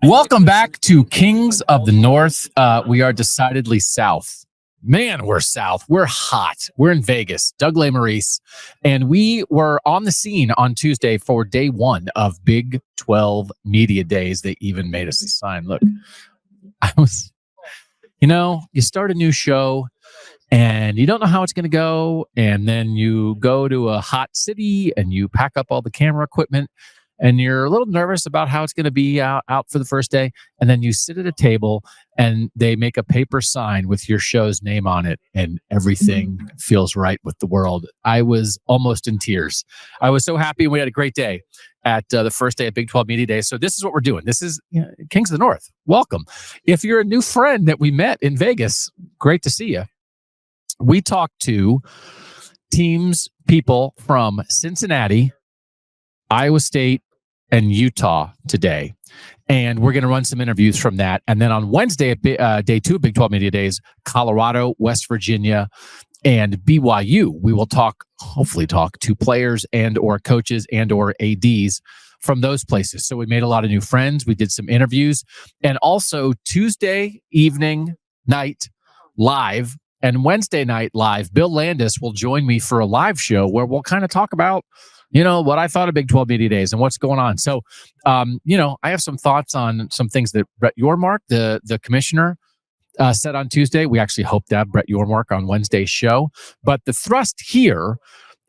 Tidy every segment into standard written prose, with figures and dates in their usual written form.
Welcome back to Kings of the North. We are decidedly south. Man, we're south. We're hot. We're in Vegas. Doug Lesmerises. And we were on the scene on Tuesday for day one of Big 12 Media Days. They even made us a sign. Look, you start a new show and you don't know how it's going to go. And then you go to a hot city and you pack up all the camera equipment. And you're a little nervous about how it's going to be out for the first day. And then you sit at a table and they make a paper sign with your show's name on it. And everything feels right with the world. I was almost in tears. I was so happy. We had a great day at the first day of Big 12 Media Day. So this is what we're doing. This is Kings of the North. Welcome. If you're a new friend that we met in Vegas, great to see you. We talked to people from Cincinnati, Iowa State, and Utah today. And we're going to run some interviews from that. And then on Wednesday, day two of Big 12 Media Days, Colorado, West Virginia, and BYU. We will hopefully talk to players and or coaches and or ADs from those places. So we made a lot of new friends. We did some interviews. And also Tuesday night live and Wednesday night live, Bill Landis will join me for a live show where we'll kind of talk about what I thought of Big 12 Media Days and what's going on. So, I have some thoughts on some things that Brett Yormark, the commissioner, said on Tuesday. We actually hope to have Brett Yormark on Wednesday's show. But the thrust here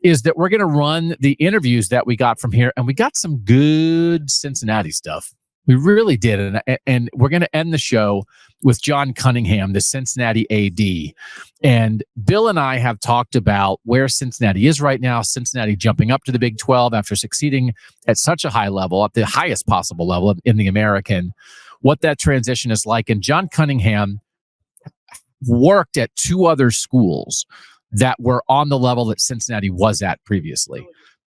is that we're going to run the interviews that we got from here. And we got some good Cincinnati stuff. We really did. And we're going to end the show with John Cunningham, the Cincinnati AD. And Bill and I have talked about where Cincinnati is right now, Cincinnati jumping up to the Big 12 after succeeding at such a high level, at the highest possible level in the American, what that transition is like. And John Cunningham worked at two other schools that were on the level that Cincinnati was at previously.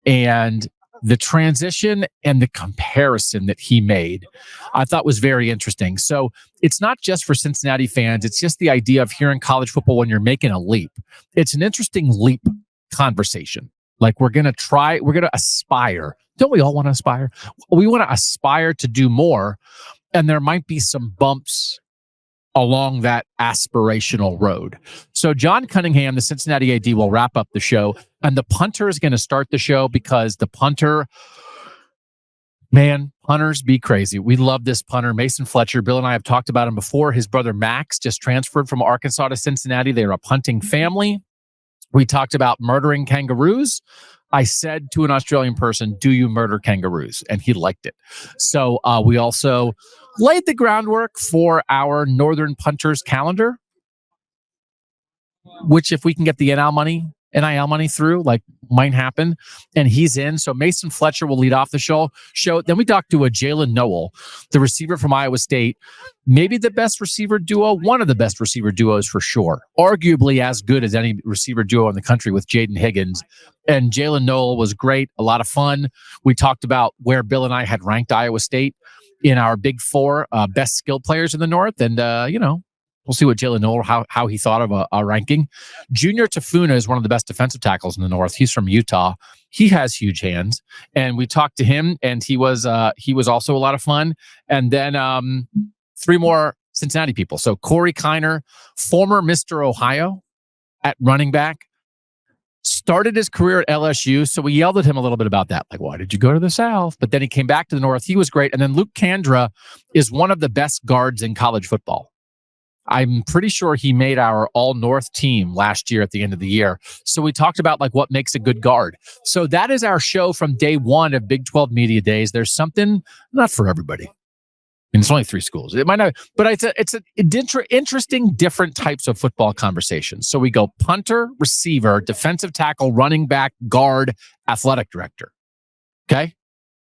And the transition and the comparison that he made, I thought was very interesting. So it's not just for Cincinnati fans. It's just the idea of hearing college football when you're making a leap. It's an interesting leap conversation. Like we're going to aspire. Don't we all want to aspire? We want to aspire to do more. And there might be some bumps along that aspirational road. So John Cunningham, the Cincinnati AD, will wrap up the show. And the punter is going to start the show because the punter, man, punters be crazy. We love this punter, Mason Fletcher. Bill and I have talked about him before. His brother Max just transferred from Arkansas to Cincinnati. They're a punting family. We talked about murdering kangaroos. I said to an Australian person, do you murder kangaroos? And he liked it. So we also laid the groundwork for our Northern Punters calendar, which if we can get the NIL money through, might happen. And he's in. So Mason Fletcher will lead off the show. Then we talked to a Jaylin Noel, the receiver from Iowa State, maybe the best receiver duo, one of the best receiver duos for sure, arguably as good as any receiver duo in the country with Jaden Higgins. And Jaylin Noel was great, a lot of fun. We talked about where Bill and I had ranked Iowa State in our Big Four best skill players in the North. And, we'll see what Jaylin Noel, how he thought of a ranking. Junior Tafuna is one of the best defensive tackles in the North. He's from Utah. He has huge hands. And we talked to him, and he was also a lot of fun. And then three more Cincinnati people. So Corey Kiner, former Mr. Ohio at running back, started his career at LSU. So we yelled at him a little bit about that. Like, why did you go to the South? But then he came back to the North. He was great. And then Luke Kandra is one of the best guards in college football. I'm pretty sure he made our all-North team last year at the end of the year. So we talked about what makes a good guard. So that is our show from day one of Big 12 Media Days. There's something, not for everybody. And it's only three schools. It might not, but it's an interesting, different types of football conversations. So we go punter, receiver, defensive tackle, running back, guard, athletic director. Okay?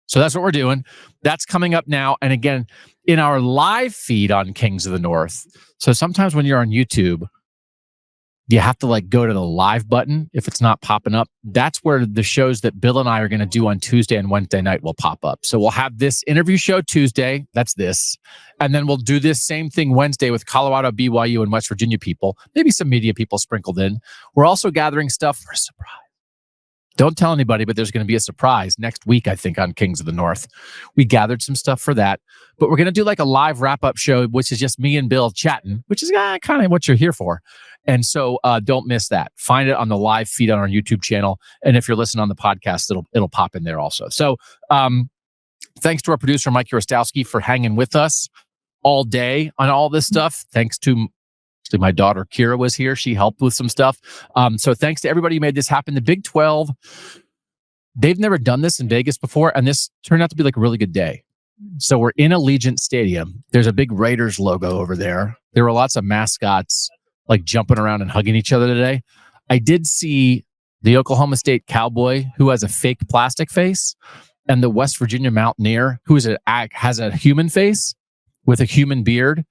So that's what we're doing. That's coming up now. And again, in our live feed on Kings of the North. So sometimes when you're on YouTube, you have to go to the live button if it's not popping up. That's where the shows that Bill and I are going to do on Tuesday and Wednesday night will pop up. So we'll have this interview show Tuesday. That's this. And then we'll do this same thing Wednesday with Colorado, BYU, and West Virginia people. Maybe some media people sprinkled in. We're also gathering stuff for a surprise. Don't tell anybody, but there's going to be a surprise next week, I think, on Kings of the North. We gathered some stuff for that, but we're going to do like a live wrap-up show, which is just me and Bill chatting, which is kind of what you're here for. And so don't miss that. Find it on the live feed on our YouTube channel. And if you're listening on the podcast, it'll pop in there also. So thanks to our producer, Mike Urostowski, for hanging with us all day on all this stuff. Thanks to my daughter, Kira, was here. She helped with some stuff. So thanks to everybody who made this happen. The Big 12, they've never done this in Vegas before, and this turned out to be like a really good day. So we're in Allegiant Stadium. There's a big Raiders logo over there. There were lots of mascots like jumping around and hugging each other today. I did see the Oklahoma State Cowboy, who has a fake plastic face, and the West Virginia Mountaineer, who has a human face with a human beard.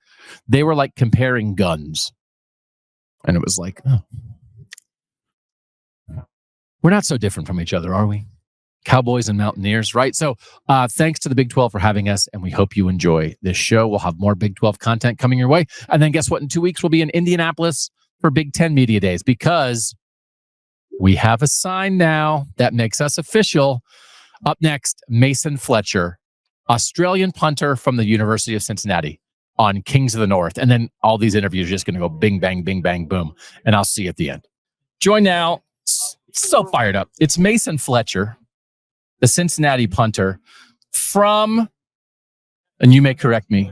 They were like comparing guns. And it was like, oh, we're not so different from each other, are we? Cowboys and Mountaineers, right? So thanks to the Big 12 for having us, and we hope you enjoy this show. We'll have more Big 12 content coming your way. And then guess what? In 2 weeks, we'll be in Indianapolis for Big 10 Media Days, because we have a sign now that makes us official. Up next, Mason Fletcher, Australian punter from the University of Cincinnati, on Kings of the North. And then all these interviews are just going to go bing, bang, boom. And I'll see you at the end. Join now. So fired up. It's Mason Fletcher, the Cincinnati punter from, and you may correct me,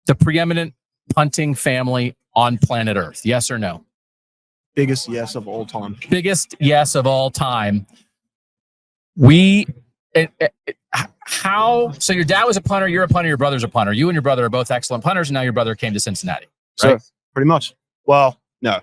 the preeminent punting family on planet Earth. Yes or no? Biggest yes of all time. Biggest yes of all time. So your dad was a punter, you're a punter, your brother's a punter. You and your brother are both excellent punters, and now your brother came to Cincinnati. Right? So pretty much. Well, no.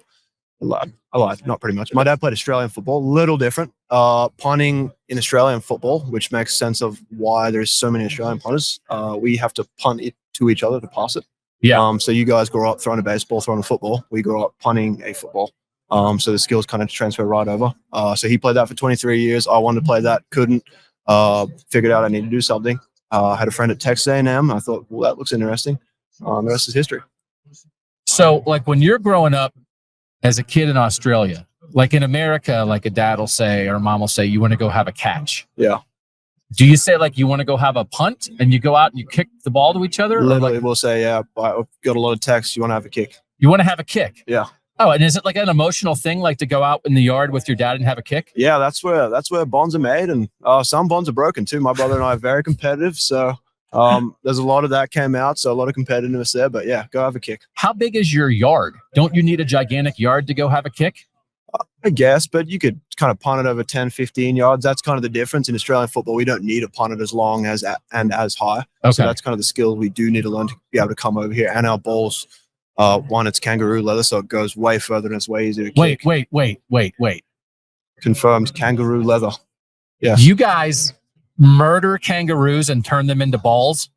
I lied. Not pretty much. My dad played Australian football, little different. Punting in Australian football, which makes sense of why there's so many Australian punters. We have to punt it to each other to pass it. Yeah. So you guys grow up throwing a baseball, throwing a football. We grow up punting a football. So the skills kind of transfer right over. So he played that for 23 years. I wanted to play that, couldn't. Figured out I needed to do something. I had a friend at Texas A&M. I thought, well, that looks interesting. The rest is history. So, like, when you're growing up as a kid in Australia, like in America, like a dad will say or a mom will say, you want to go have a catch. Yeah. Do you say, like, you want to go have a punt and you go out and you kick the ball to each other? Literally, like, we'll say, yeah, I've got a lot of texts. You want to have a kick? You want to have a kick? Yeah. Oh, and is it like an emotional thing, like to go out in the yard with your dad and have a kick? Yeah, that's where bonds are made, and some bonds are broken too. My brother and I are very competitive, so there's a lot of that came out, so a lot of competitiveness there. But yeah, go have a kick. How big is your yard? Don't you need a gigantic yard to go have a kick? I guess, but you could kind of punt it over 10, 15 yards. That's kind of the difference. In Australian football, we don't need to punt it as long as and as high. Okay. So that's kind of the skill we do need to learn to be able to come over here. And our balls, one, it's kangaroo leather, so it goes way further and it's way easier to kick. Wait. Confirmed kangaroo leather. Yeah. You guys murder kangaroos and turn them into balls?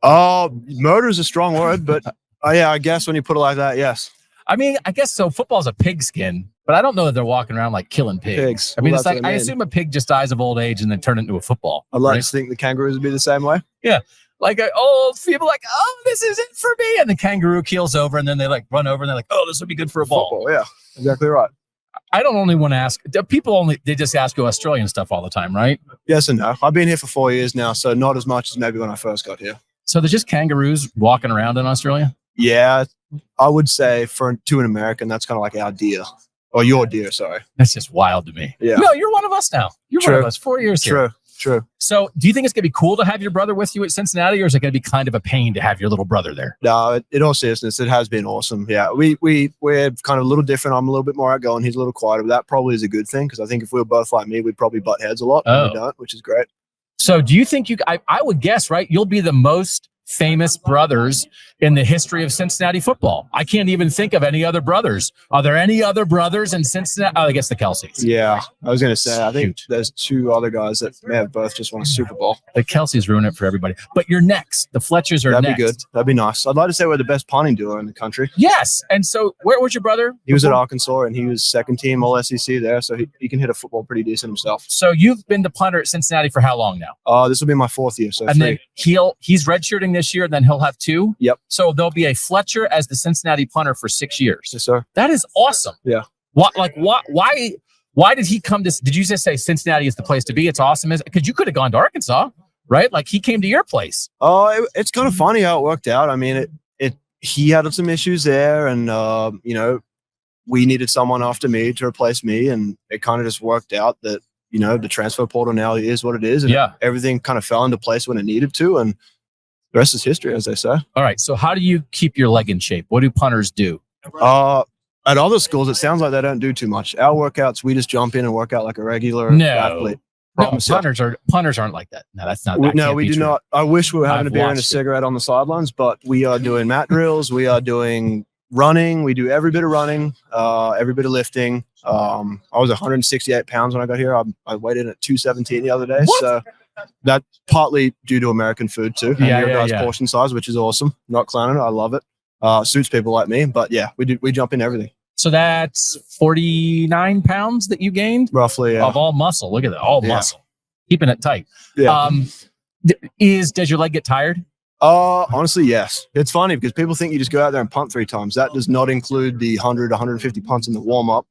Murder is a strong word, but yeah, I guess when you put it like that, yes. I mean, I guess so. Football's a pigskin, but I don't know that they're walking around like killing pigs. I mean, it's like, I assume a pig just dies of old age and then turn into a football. I'd like to think the kangaroos would be the same way. Yeah. Like old people like, oh, this isn't for me. And the kangaroo keels over and then they like run over and they're like, oh, this would be good for a ball. Football, yeah, exactly right. I don't only want to ask people they just ask you Australian stuff all the time, right? Yes and no. I've been here for 4 years now, so not as much as maybe when I first got here. So there's just kangaroos walking around in Australia? Yeah, I would say to an American, that's kind of like our deer. Or your deer, sorry. That's just wild to me. Yeah. No, you're one of us now. You're one of us. 4 years here. True. So do you think it's going to be cool to have your brother with you at Cincinnati, or is it going to be kind of a pain to have your little brother there? No, in all seriousness, it has been awesome. Yeah, we're kind of a little different. I'm a little bit more outgoing. He's a little quieter, but that probably is a good thing, because I think if we were both like me, we'd probably butt heads a lot. And we don't, which is great. So do you think I would guess, right, you'll be the most famous brothers in the history of Cincinnati football. I can't even think of any other brothers. Are there any other brothers in Cincinnati? Oh, I guess the Kelseys. Yeah, I was going to say, I think there's two other guys that may have both just won a Super Bowl. The Kelseys ruin it for everybody. But you're next. The Fletchers are next. That'd be good. That'd be nice. I'd like to say we're the best punting duo in the country. Yes. And so where was your brother? He was at Arkansas, and he was second team All SEC there, so he can hit a football pretty decent himself. So you've been the punter at Cincinnati for how long now? This will be my fourth year. So and then he's redshirting this year, and then he'll have two? Yep. So there'll be a Fletcher as the Cincinnati punter for 6 years. Yes, sir. That is awesome. Yeah. Why why did he come to? Did you just say Cincinnati is the place to be? It's awesome, because you could have gone to Arkansas, right? Like he came to your place. Oh, it's kind of funny how it worked out. I mean, he had some issues there, and we needed someone after me to replace me, and it kind of just worked out that the transfer portal now is what it is, and everything kind of fell into place when it needed to, and the rest is history, as they say. All right. So how do you keep your leg in shape? What do punters do? At other schools, it sounds like they don't do too much. Our workouts, we just jump in and work out like a regular athlete. No, punters aren't like that. No, that's not. No, we do not. I wish we were having a beer and a cigarette on the sidelines, but we are doing mat drills. We are doing running. We do every bit of running, every bit of lifting. I was 168 pounds when I got here. I weighed in at 217 the other day. What? So that partly due to American food too. And your guys' portion size, which is awesome. Not clowning it. I love it. Suits people like me. But yeah, we jump in everything. So that's 49 pounds that you gained? Roughly, yeah. Of all muscle. Look at that. All muscle. Keeping it tight. Yeah. Does your leg get tired? Honestly, yes. It's funny because people think you just go out there and punt 3 times. That does not include the 100, 150 punts in the warm-up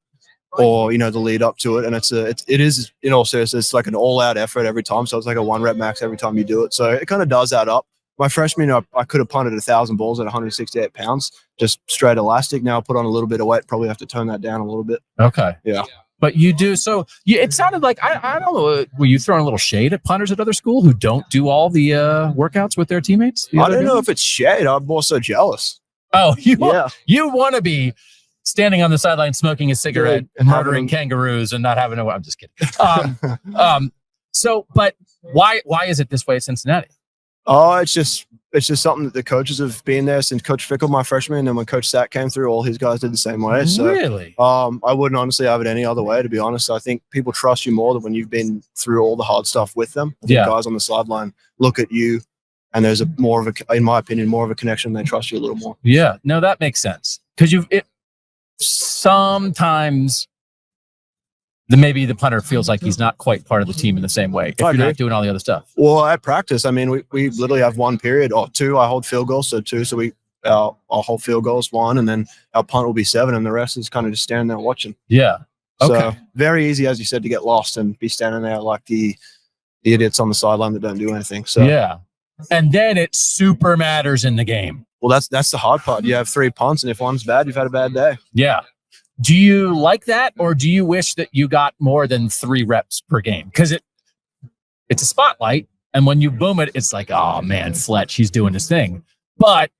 or, the lead up to it. And it is, in all seriousness, it's like an all-out effort every time. So it's like a 1 rep max every time you do it. So it kind of does add up. My freshman year, I could have punted 1,000 balls at 168 pounds, just straight elastic. Now I put on a little bit of weight. Probably have to tone that down a little bit. Okay. Yeah. But you do. So it sounded like, I don't know, were you throwing a little shade at punters at other school who don't do all the workouts with their teammates? I don't know if it's shade. I'm more so jealous. Oh, you want to be standing on the sideline smoking a cigarette and murdering kangaroos and not having I'm just kidding. But why is it this way at Cincinnati? Oh, it's just something that the coaches have been there since Coach Fickle, my freshman, and then when Coach Sack came through, all his guys did the same way. So, really? I wouldn't honestly have it any other way, to be honest. I think people trust you more than when you've been through all the hard stuff with them. I think guys on the sideline look at you, and there's in my opinion, more of a connection. They trust you a little more. Yeah, no, that makes sense because sometimes. Maybe the punter feels like he's not quite part of the team in the same way if you're not doing all the other stuff. Well, at practice, I mean, we literally have 1 period or 2. I hold field goals, so 2. So I'll hold field goals 1, and then our punt will be 7, and the rest is kind of just standing there watching. Yeah. Okay. So very easy, as you said, to get lost and be standing there like the idiots on the sideline that don't do anything. So yeah. And then it super matters in the game. Well, that's the hard part. You have 3 punts, and if one's bad, you've had a bad day. Yeah. Do you like that, or do you wish that you got more than 3 reps per game? Because it's a spotlight, and when you boom it, it's like, oh man, Fletch, he's doing his thing. But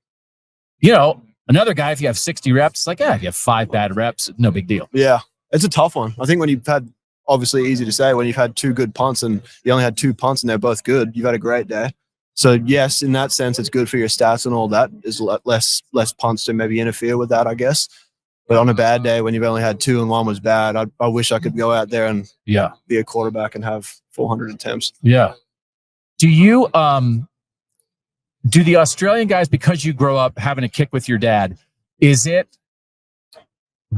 another guy, if you have 60 reps, it's like, if you have 5 bad reps, no big deal. Yeah, it's a tough one. I think when you've had, obviously easy to say, when you've had 2 good punts and you only had 2 punts and they're both good, you've had a great day. So yes, in that sense, it's good for your stats and all that. Is less punts to maybe interfere with that, I guess. But on a bad day, when you've only had 2 and 1 was bad, I wish I could go out there and be a quarterback and have 400 attempts. Yeah. Do you do the Australian guys, because you grow up having a kick with your dad? Do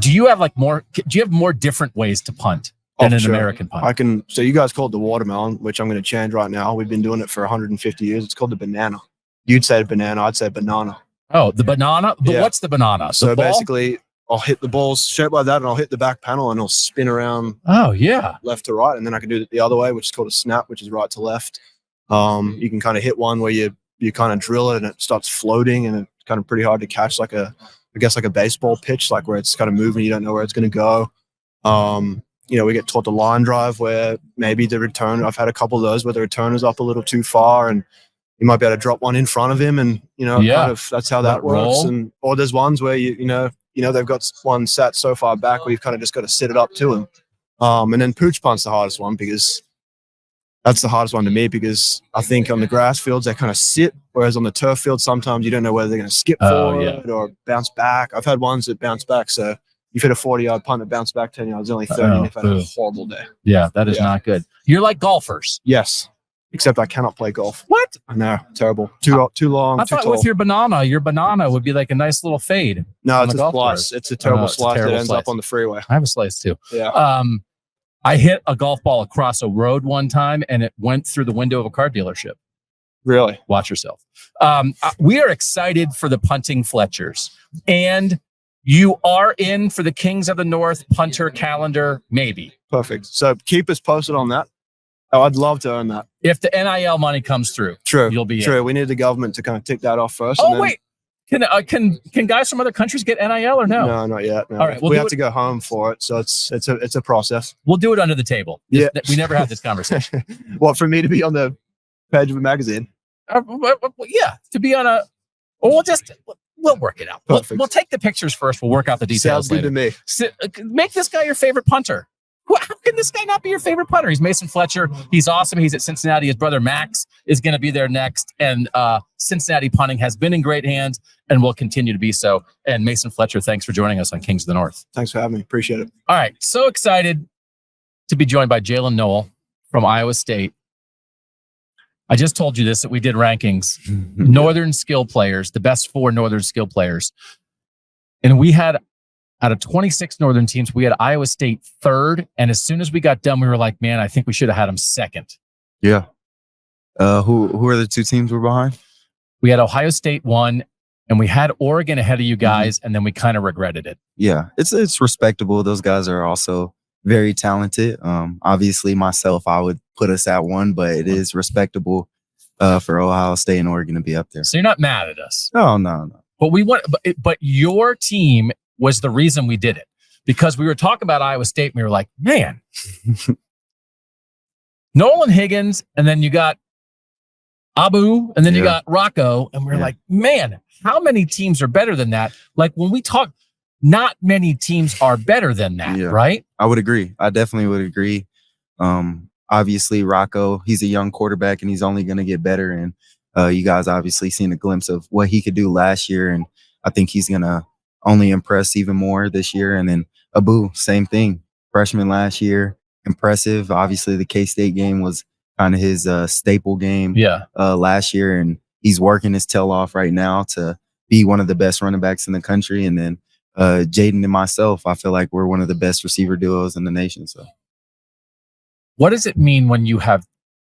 you have more different ways to punt than an American punt? So you guys call it the watermelon, which I'm going to change right now. We've been doing it for 150 years. It's called the banana. You'd say banana. I'd say banana. Oh, the banana. But what's the banana? So basically, I'll hit the balls shaped like that, and I'll hit the back panel, and it'll spin around. Oh yeah, left to right, and then I can do it the other way, which is called a snap, which is right to left. You can kind of hit one where you kind of drill it, and it starts floating, and it's kind of pretty hard to catch, like a baseball pitch, like where it's kind of moving, you don't know where it's going to go. We get taught the line drive, where maybe the return. I've had a couple of those where the return is up a little too far, and you might be able to drop one in front of him, and kind of that's how that works. Or there's ones where they've got one sat so far back where you've kind of just got to sit it up to him. And then pooch punt's the hardest one, because that's the hardest one to me, because I think on the grass fields, they kind of sit, whereas on the turf field, sometimes you don't know whether they're going to skip forward or bounce back. I've had ones that bounce back. So you've hit a 40-yard punt that bounced back 10 yards, only 30, and they've had a horrible day. Yeah, that is not good. You're like golfers. Yes. Except I cannot play golf. What? I know. Terrible. Too long. I thought with your banana would be like a nice little fade. No, it's a slice. It's a terrible slice that ends up on the freeway. I have a slice too. Yeah. I hit a golf ball across a road one time, and it went through the window of a car dealership. Really? Watch yourself. We are excited for the punting Fletchers. And You are in for the Kings of the North punter calendar, maybe. Perfect. So keep us posted on that. Oh, I'd love to earn that. If the NIL money comes through, you'll be true. in. We need the government to kind of tick that off first. Oh, wait. Can guys from other countries get NIL or no? No, not yet. No. All right, we have to go home for it, so it's a process. We'll do it under the table. Yeah. We never had this conversation. What, for me to be on the page of a magazine? Yeah, to be on a. Well, we'll work it out. We'll take the pictures first. We'll work out the details. Sounds good later. to me. Make this guy your favorite punter. How can this guy not be your favorite punter? He's Mason Fletcher. He's awesome. He's at Cincinnati. His brother Max is going to be there next. And Cincinnati punting has been in great hands and will continue to be so. And Mason Fletcher, thanks for joining us on Kings of the North. Thanks for having me. Appreciate it. All right. So excited to be joined by Jaylin Noel from Iowa State. I just told you this, that we did rankings. Northern skill players, the best 4 Northern skill players. And we had, out of 26 Northern teams, we had Iowa State 3rd. And as soon as we got done, we were like, man, I think we should have had them 2nd. Yeah. Who are the 2 teams we're behind? We had Ohio State 1, and we had Oregon ahead of you guys, and then we kind of regretted it. Yeah, it's respectable. Those guys are also very talented. Obviously, myself, I would put us at 1, but it is respectable for Ohio State and Oregon to be up there. So you're not mad at us? No. But your team was the reason we did it, because we were talking about Iowa State and we were like, man, Noel and Higgins, and then you got Abu, and then you got Rocco, and we're like, man, how many teams are better than that? Like when we talk, not many teams are better than that, right? I would agree. I definitely would agree. Obviously, Rocco, he's a young quarterback and he's only going to get better. And you guys obviously seen a glimpse of what he could do last year. And I think he's going to only impress even more this year. And then Abu, same thing. Freshman last year, impressive. Obviously, the K-State game was kind of his staple game last year. And he's working his tail off right now to be one of the best running backs in the country. And then Jaden and myself, I feel like we're one of the best receiver duos in the nation. So what does it mean when you have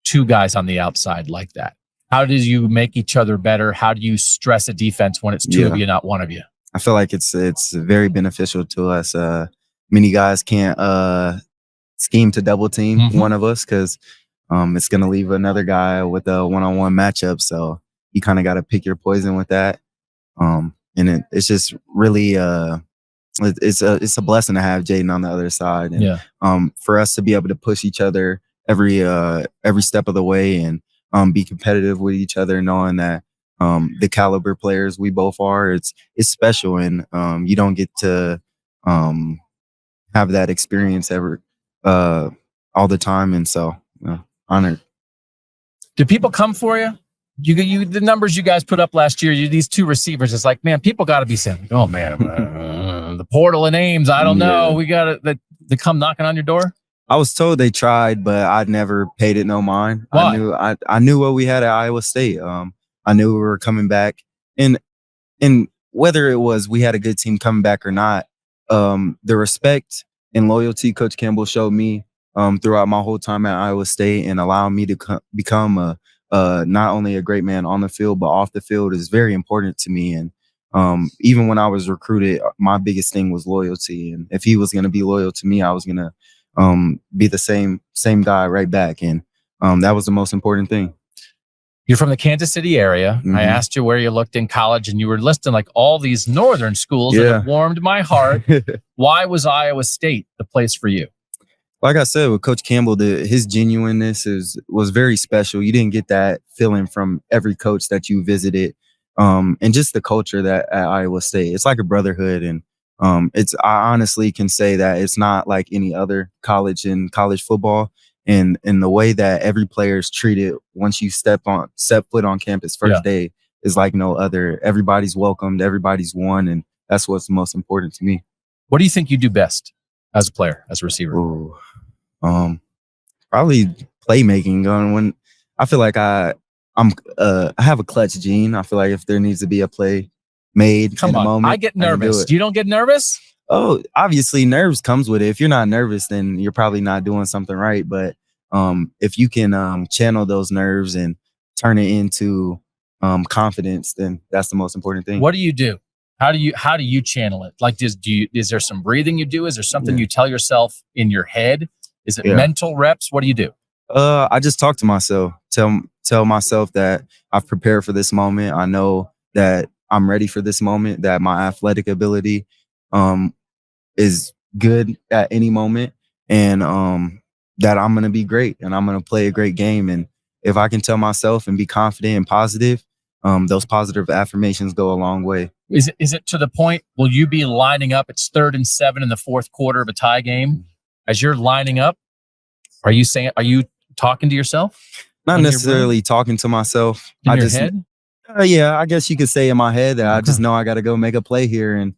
2 guys on the outside like that? How do you make each other better? How do you stress a defense when it's 2 of you, not 1 of you? I feel like it's very beneficial to us. Many guys can't scheme to double team one of us because it's going to leave another guy with a one-on-one matchup. So you kind of got to pick your poison with that. And it's just really it's a blessing to have Jaden on the other side. And for us to be able to push each other every step of the way and be competitive with each other, knowing that the caliber players we both are, it's special, and you don't get to have that experience ever all the time, and so honored. Do people come for you? You the numbers you guys put up last year, these 2 receivers, it's like, man, people got to be saying, oh man, the portal and Ames, I don't know, we got to they come knocking on your door. I was told they tried, but I never paid it no mind. Why? I knew what we had at Iowa State. I knew we were coming back, and whether it was we had a good team coming back or not, the respect and loyalty Coach Campbell showed me throughout my whole time at Iowa State and allowing me to become not only a great man on the field but off the field is very important to me. And even when I was recruited, my biggest thing was loyalty. And if he was going to be loyal to me, I was going to be the same guy right back. And that was the most important thing. You're from the Kansas City area. I asked you where you looked in college, and you were listing like all these northern schools that have warmed my heart. Why was Iowa State the place for you? Like I said, with Coach Campbell, his genuineness was very special. You didn't get that feeling from every coach that you visited. And just the culture that at Iowa State, it's like a brotherhood. And I honestly can say that it's not like any other college in college football. And the way that every player is treated once you step foot on campus first day is like no other. Everybody's welcomed, everybody's won, and that's what's most important to me. What do you think you do best as a player, as a receiver? Ooh, probably playmaking. When I feel like I have a clutch gene. I feel like if there needs to be a play made in a moment, I get nervous. You don't get nervous? Oh, obviously nerves comes with it. If you're not nervous, then you're probably not doing something right. But if you can channel those nerves and turn it into confidence, then that's the most important thing. What do you do? How do you channel it? Like, is there some breathing you do? Is there something you tell yourself in your head? Is it mental reps? What do you do? I just talk to myself, tell myself that I've prepared for this moment. I know that I'm ready for this moment, that my athletic ability is good at any moment, and that I'm going to be great and I'm going to play a great game. And if I can tell myself and be confident and positive, those positive affirmations go a long way. Is it to the point, will you be lining up? It's 3rd and 7 in the 4th quarter of a tie game. As you're lining up, are you talking to yourself? Not necessarily talking to myself. In your head? Yeah, I guess you could say in my head that I just know I got to go make a play here, and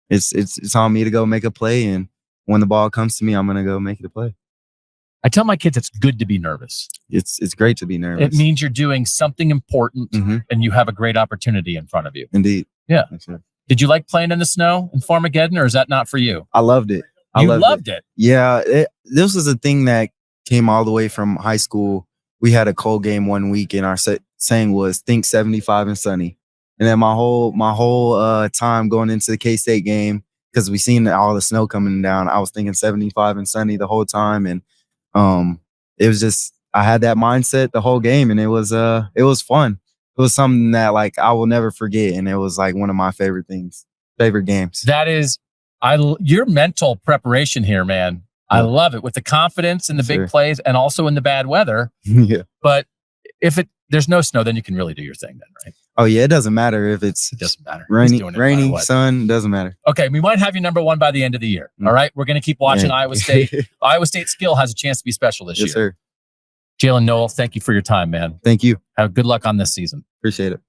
it's on me to go make a play. And when the ball comes to me, I'm gonna go make the play. I tell my kids it's good to be nervous. It's great to be nervous. It means you're doing something important and you have a great opportunity in front of you. Indeed. Yeah. Did you like playing in the snow in Farmageddon, or is that not for you? I loved it. You loved it. Yeah. This was a thing that came all the way from high school. We had a cold game one week, and our saying was think 75 and sunny. And then my whole time going into the K-State game, because we seen all the snow coming down, I was thinking 75 and sunny the whole time. And it was just, I had that mindset the whole game, and it was fun. It was something that like I will never forget, and it was like one of my favorite games. That is, your mental preparation here, man. I love it, with the confidence in the big plays and also in the bad weather. Yeah. But if there's no snow, then you can really do your thing then, right? Oh yeah, it doesn't matter if it doesn't matter. Rainy, sun, doesn't matter. Okay, we might have you number 1 by the end of the year. All right, we're going to keep watching Iowa State. Iowa State skill has a chance to be special this year. Yes, sir. Jaylin, Noel, thank you for your time, man. Thank you. Have good luck on this season. Appreciate it.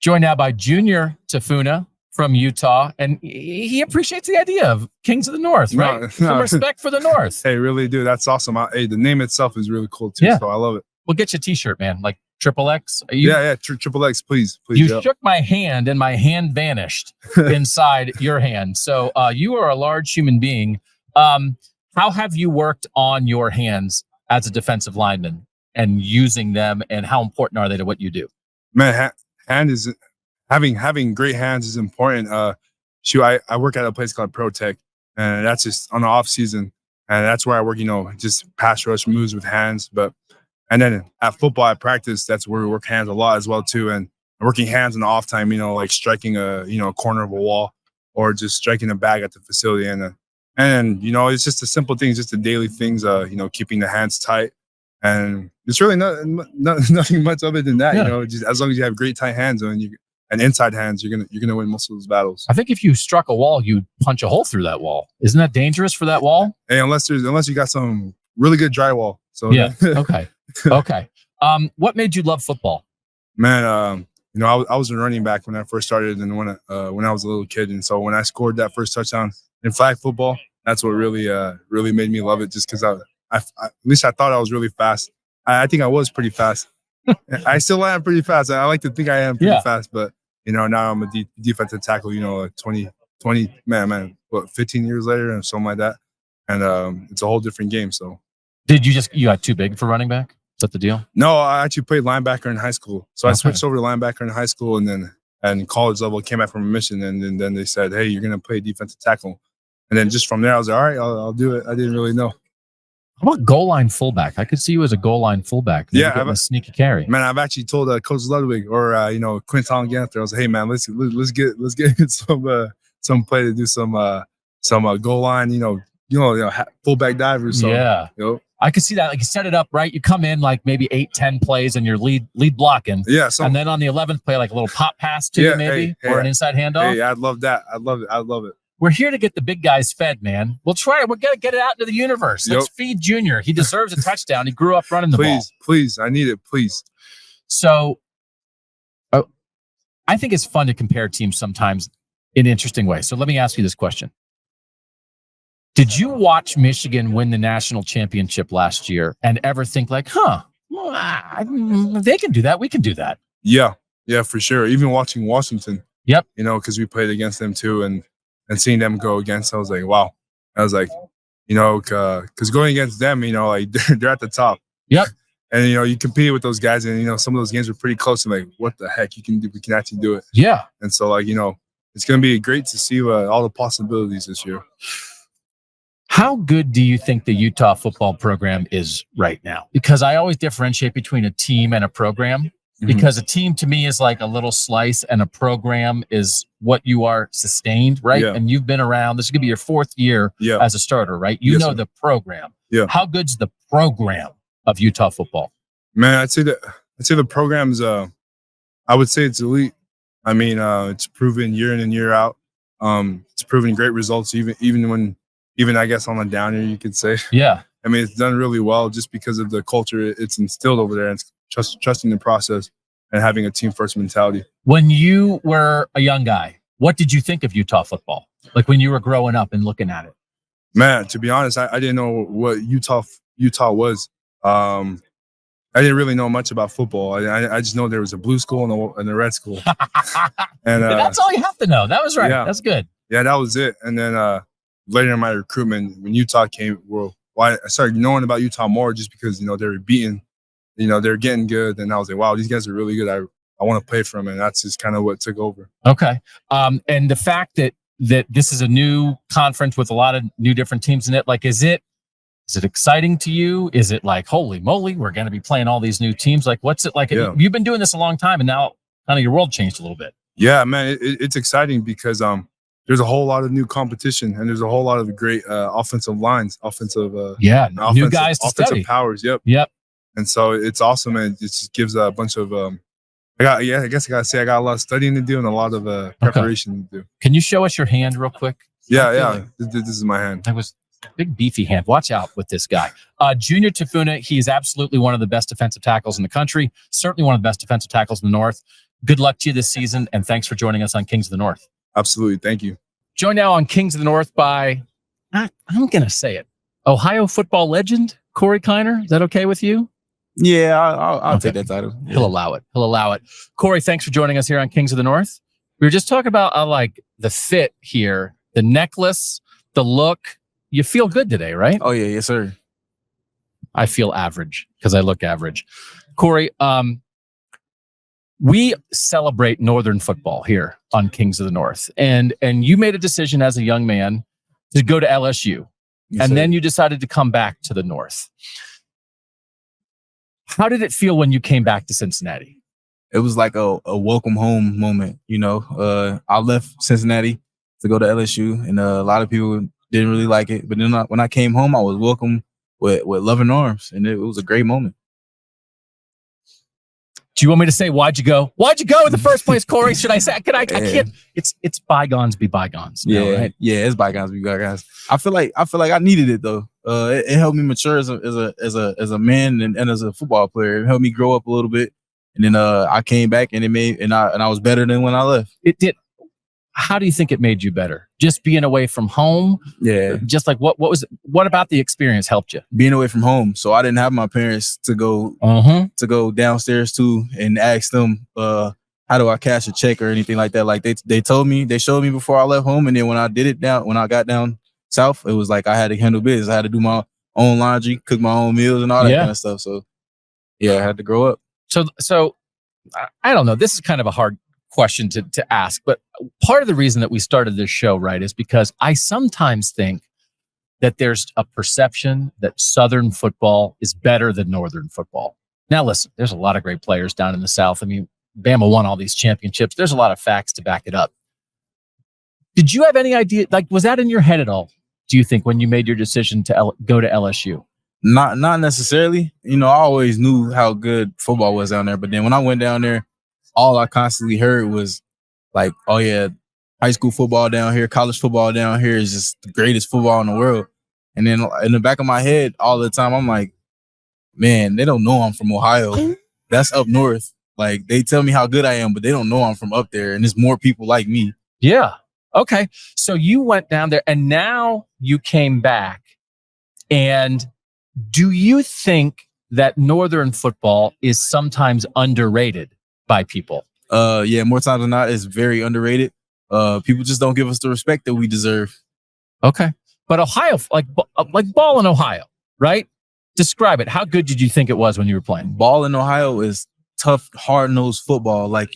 Joined now by Junior Tafuna from Utah, and he appreciates the idea of Kings of the North, right? Some respect for the North. Hey, really, dude, that's awesome. Hey, the name itself is really cool too, so I love it. We'll get you a T-shirt, man, like XXX. Triple X, please. You shook my hand, and my hand vanished inside your hand. So you are a large human being. How have you worked on your hands as a defensive lineman and using them, and how important are they to what you do? Man, having great hands is important. I work at a place called Pro Tech, and that's just on the off season, and that's where I work. Just pass rush moves with hands. And then at football, at practice, that's where we work hands a lot as well too. And working hands in the off time, like striking a corner of a wall, or just striking a bag at the facility. And it's just the simple things, just the daily things. Keeping the hands tight, and it's really nothing much other than that. Just as long as you have great tight hands and inside hands, you're gonna win most of those battles. I think if you struck a wall, you'd punch a hole through that wall. Isn't that dangerous for that wall? Hey, unless you got some really good drywall. So yeah. Okay. Okay. What made you love football? Man, I was a running back when I first started, and when I was a little kid, and so when I scored that first touchdown in flag football, that's what really made me love it. Just because at least I thought I was really fast. I think I was pretty fast. I still am pretty fast. I like to think I am pretty fast, but now I'm a defensive tackle. 20 what, 15 years later, or something like that, and it's a whole different game. So. Did you got too big for running back? Is that the deal? No, I actually played linebacker in high school. So I switched over to linebacker in high school, and then college level came back from a mission, and then they said, hey, you're going to play defensive tackle. And then just from there, I was like, all right, I'll do it. I didn't really know. How about goal line fullback? I could see you as a goal line fullback. Yeah, I have a sneaky carry. Man, I've actually told Coach Ludwig or Quinton Ganther, I was like, hey man, let's get some play to do some goal line, fullback divers. So, yeah. I could see that. Like, you set it up right. You come in like maybe 8-10 plays, and you're lead blocking. Yeah. And then on the 11th play, like a little pop pass to you, maybe, or an inside handoff. Hey, I'd love that. I'd love it. We're here to get the big guys fed, man. We'll try it. We're gonna get it out into the universe. Let's feed Junior. He deserves a touchdown. He grew up running the ball. Please, I need it. Please. So, I think it's fun to compare teams sometimes in interesting ways. So let me ask you this question. Did you watch Michigan win the national championship last year and ever think like, they can do that. We can do that. Yeah, for sure. Even watching Washington. Yep. Because we played against them too, and seeing them go against, I was like, wow. I was like, because going against them, like they're at the top. Yep. And you competed with those guys, and some of those games were pretty close. And like, what the heck, we can actually do it. Yeah. And so it's going to be great to see all the possibilities this year. How good do you think the Utah football program is right now? Because I always differentiate between a team and a program. Because a team to me is like a little slice, and a program is what you are sustained, right? Yeah. And you've been around. This is going to be your 4th year as a starter, right? You know the program. Yeah. How good's the program of Utah football? Man, I'd say the program's I would say it's elite. I mean, it's proven year in and year out. It's proven great results, even I guess on the down year, you could say. Yeah. I mean, it's done really well just because of the culture it's instilled over there, and it's trusting the process and having a team first mentality. When you were a young guy, what did you think of Utah football? Like when you were growing up and looking at it? Man, to be honest, I didn't know what Utah was. I didn't really know much about football. I just know there was a blue school and a red school. And that's all you have to know. That was right. Yeah. That's good. Yeah, that was it. And then later in my recruitment, when Utah came, I started knowing about Utah more just because, they were beating, they're getting good. And I was like, wow, these guys are really good. I want to play for them. And that's just kind of what took over. Okay. And the fact that this is a new conference with a lot of new different teams in it, like, is it exciting to you? Is it like, holy moly, we're going to be playing all these new teams? Like, what's it like? Yeah. You've been doing this a long time, and now kind of your world changed a little bit. Yeah, man, it's exciting because there's a whole lot of new competition, and there's a whole lot of great offensive lines, new guys to offensive study. powers. Yep. And so it's awesome, and it just gives a bunch of I guess I gotta say I got a lot of studying to do and a lot of preparation to do. Can you show us your hand real quick? Yeah. This is my hand. That was a big beefy hand. Watch out with this guy. Junior Tafuna, he's absolutely one of the best defensive tackles in the country. Certainly one of the best defensive tackles in the North. Good luck to you this season, and thanks for joining us on Kings of the North. Absolutely. Thank you. Joined now on Kings of the North by, I'm going to say it, Ohio football legend, Corey Kiner. Is that okay with you? Yeah, I'll take that title. Yeah. He'll allow it. Corey, thanks for joining us here on Kings of the North. We were just talking about like the fit here, the necklace, the look. You feel good today, right? Oh, yeah. Yes, sir. I feel average because I look average. Corey, we celebrate Northern football here on Kings of the North. And you made a decision as a young man to go to LSU. Yes, and sir. then you decided to come back to the North. How did it feel when you came back to Cincinnati? It was like a welcome home moment. I left Cincinnati to go to LSU, and a lot of people didn't really like it. But then when I came home, I was welcomed with loving arms, and it was a great moment. Do you want me to say why'd you go? Why'd you go in the first place, Corey? Should I say? I can't. It's bygones be bygones. Yeah, right? Yeah, it's bygones be bygones. I feel like I needed it though. It helped me mature as a man and as a football player. It helped me grow up a little bit, and then I came back and I was better than when I left. It did. How do you think it made you better? Just being away from home? Yeah. Just like what about the experience helped you? Being away from home. So I didn't have my parents to go downstairs to and ask them how do I cash a check or anything like that. Like they showed me before I left home, and then when I got down south, it was like I had to handle business. I had to do my own laundry, cook my own meals and all that kind of stuff. So yeah, I had to grow up. So I don't know. This is kind of a hard question to ask, but part of the reason that we started this show, right, is because I sometimes think that there's a perception that Southern football is better than Northern football. Now, listen, there's a lot of great players down in the South. I mean, Bama won all these championships. There's a lot of facts to back it up. Did you have any idea, like, was that in your head at all, do you think, when you made your decision to go to LSU? Not necessarily. I always knew how good football was down there, but then when I went down there, all I constantly heard was like, oh yeah, high school football down here, college football down here is just the greatest football in the world. And then in the back of my head all the time, I'm like, man, they don't know I'm from Ohio. That's up north. Like, they tell me how good I am, but they don't know I'm from up there. And there's more people like me. Yeah. Okay. So you went down there and now you came back. And do you think that Northern football is sometimes underrated by people? Yeah, more times than not, it's very underrated. People just don't give us the respect that we deserve. Okay. But Ohio, like ball in Ohio, right? Describe it. How good did you think it was when you were playing? Ball in Ohio is tough, hard-nosed football. Like,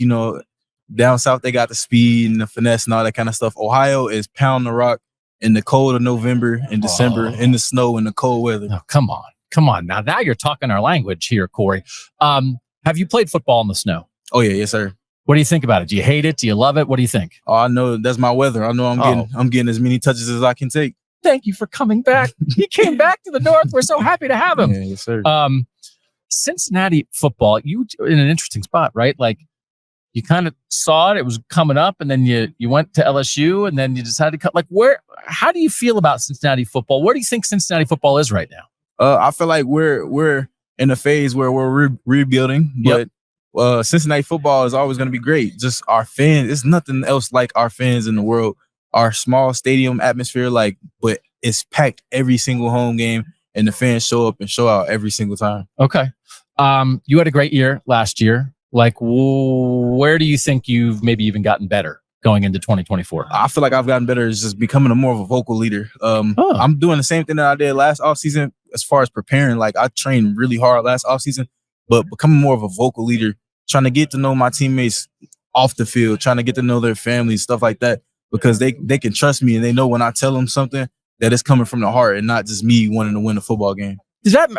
down south, they got the speed and the finesse and all that kind of stuff. Ohio is pound the rock in the cold of November and December, in the snow and the cold weather. Oh, come on. Now you're talking our language here, Corey. Have you played football in the snow? Oh, yeah. Yes, sir. What do you think about it? Do you hate it? Do you love it? What do you think? Oh, I know that's my weather. I know I'm getting as many touches as I can take. Thank you for coming back. He came back to the North. We're so happy to have him. Yeah, yes, sir. Cincinnati football, you in an interesting spot, right? Like, you kind of saw it was coming up, and then you went to LSU, and then you decided to cut. Like, how do you feel about Cincinnati football? Where do you think Cincinnati football is right now? I feel like we're in a phase where we're rebuilding, but Cincinnati football is always going to be great. Just our fans, it's nothing else like our fans in the world. Our small stadium atmosphere, but it's packed every single home game, and the fans show up and show out every single time. Okay. You had a great year last year. Like, where do you think you've maybe even gotten better going into 2024? I feel like I've gotten better as just becoming more of a vocal leader. I'm doing the same thing that I did last offseason as far as preparing. Like, I trained really hard last offseason, but becoming more of a vocal leader, trying to get to know my teammates off the field, trying to get to know their families, stuff like that, because they can trust me and they know when I tell them something that it's coming from the heart and not just me wanting to win a football game.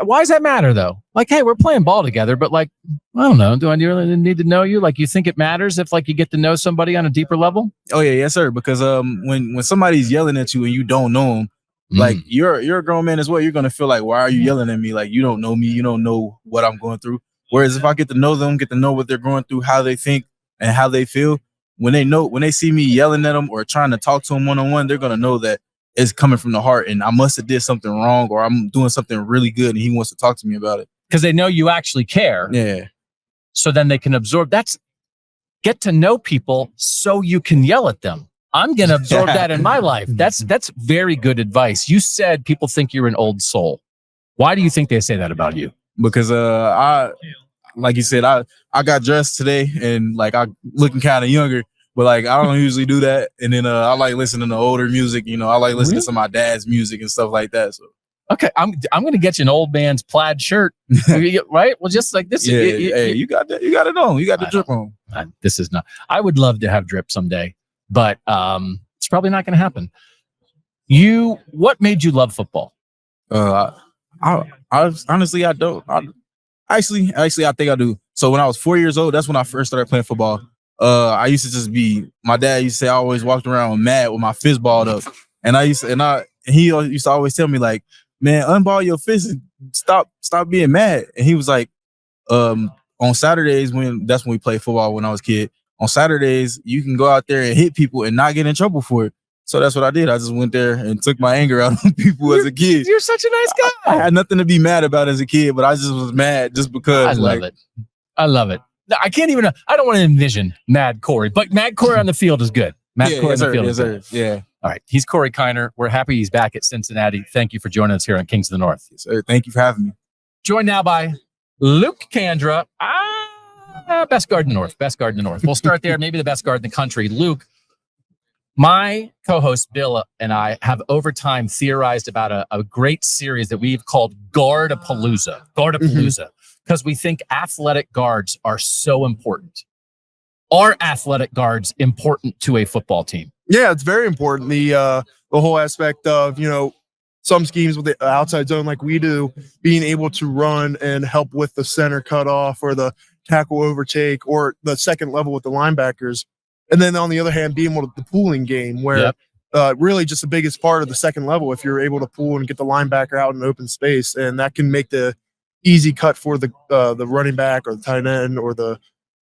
Why does that matter though? Like, hey, we're playing ball together, but like, I don't know. Do I really need to know you? Like, you think it matters if like you get to know somebody on a deeper level? Oh yeah, yes sir. Because when somebody's yelling at you and you don't know them, like you're a grown man as well. You're gonna feel like, why are you yelling at me? Like, you don't know me. You don't know what I'm going through. Whereas if I get to know them, get to know what they're going through, how they think and how they feel, when they see me yelling at them or trying to talk to them one-on-one, they're gonna know that it's coming from the heart and I must have did something wrong or I'm doing something really good and he wants to talk to me about it. Because they know you actually care. Yeah. So then they can absorb. Get to know people so you can yell at them. I'm going to absorb that in my life. That's very good advice. You said people think you're an old soul. Why do you think they say that about you? Because like you said, I got dressed today and like I'm looking kind of younger. But like I don't usually do that, and then I like listening to older music. I like listening to some of my dad's music and stuff like that. So okay, I'm gonna get you an old man's plaid shirt, right? Well, just like this. Yeah, you got that. You got it on. You got the drip on. This is not. I would love to have drip someday, but it's probably not going to happen. What made you love football? I honestly I don't. Actually, I think I do. So when I was 4 years old, that's when I first started playing football. I used to just my dad used to say I always walked around mad with my fist balled up. And he used to always tell me like, man, unball your fist and stop being mad. And he was like, on Saturdays that's when we played football when I was a kid. On Saturdays, you can go out there and hit people and not get in trouble for it. So that's what I did. I just went there and took my anger out on people as a kid. You're such a nice guy. I had nothing to be mad about as a kid, but I just was mad just because. I love it. I can't even. I don't want to envision Mad Corey, but Mad Corey on the field is good. Corey on the field is good. Yeah. All right. He's Corey Kiner. We're happy he's back at Cincinnati. Thank you for joining us here on Kings of the North. Yes, sir. Thank you for having me. Joined now by Luke Kandra. Best guard in the North. Best guard in the North. We'll start there. Maybe the best guard in the country. Luke, my co-host Bill and I have over time theorized about a great series that we've called Guard-a-Palooza. Guard-a-Palooza. Because we think athletic guards are so important. Are athletic guards important to a football team? Yeah, it's very important. The whole aspect of, some schemes with the outside zone like we do, being able to run and help with the center cutoff or the tackle overtake or the second level with the linebackers. And then on the other hand, being able to the pooling game where really just the biggest part of the second level, if you're able to pool and get the linebacker out in open space, and that can make the easy cut for the running back or the tight end or the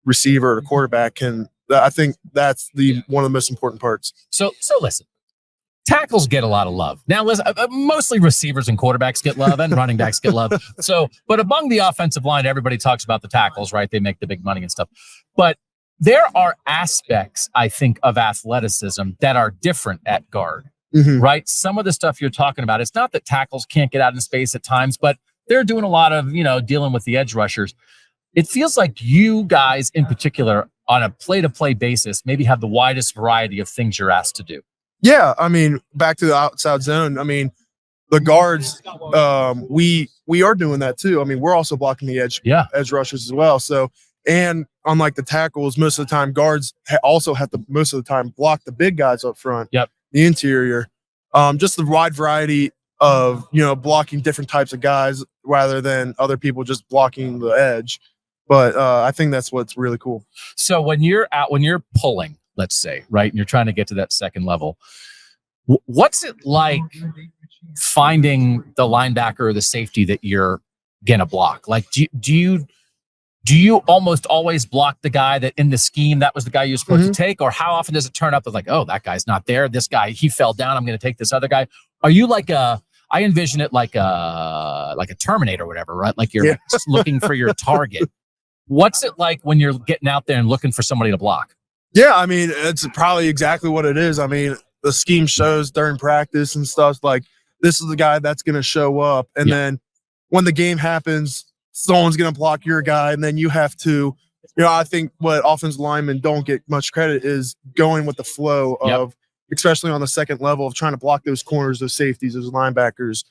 receiver or the quarterback. And I think that's one of the most important parts. So listen, tackles get a lot of love. Now, listen, mostly receivers and quarterbacks get love and running backs get love. But among the offensive line, everybody talks about the tackles, right? They make the big money and stuff. But there are aspects, I think, of athleticism that are different at guard, right? Some of the stuff you're talking about, it's not that tackles can't get out in space at times, but they're doing a lot of, dealing with the edge rushers. It feels like you guys in particular on a play-to-play basis maybe have the widest variety of things you're asked to do. Yeah, back to the outside zone. the guards, we are doing that too. I mean, we're also blocking the edge rushers as well. So, and unlike the tackles, most of the time guards also have to most of the time block the big guys up front. Yep. The interior, just the wide variety of blocking different types of guys rather than other people just blocking the edge. But I think that's what's really cool. So when you're pulling, let's say, right, and you're trying to get to that second level, what's it like finding the linebacker or the safety that you're gonna block? Like, do you almost always block the guy that in the scheme that was the guy you're supposed to take, or how often does it turn up as like, oh, that guy's not there, this guy he fell down, I'm gonna take this other guy? Are you like I envision it like a Terminator or whatever, right? Like you're just looking for your target. What's it like when you're getting out there and looking for somebody to block? Yeah, I mean, it's probably exactly what it is. I mean, the scheme shows during practice and stuff like this is the guy that's going to show up. And then when the game happens, someone's going to block your guy. And then you have to, I think what offensive linemen don't get much credit is going with the flow of, especially on the second level, of trying to block those corners, those safeties, those linebackers.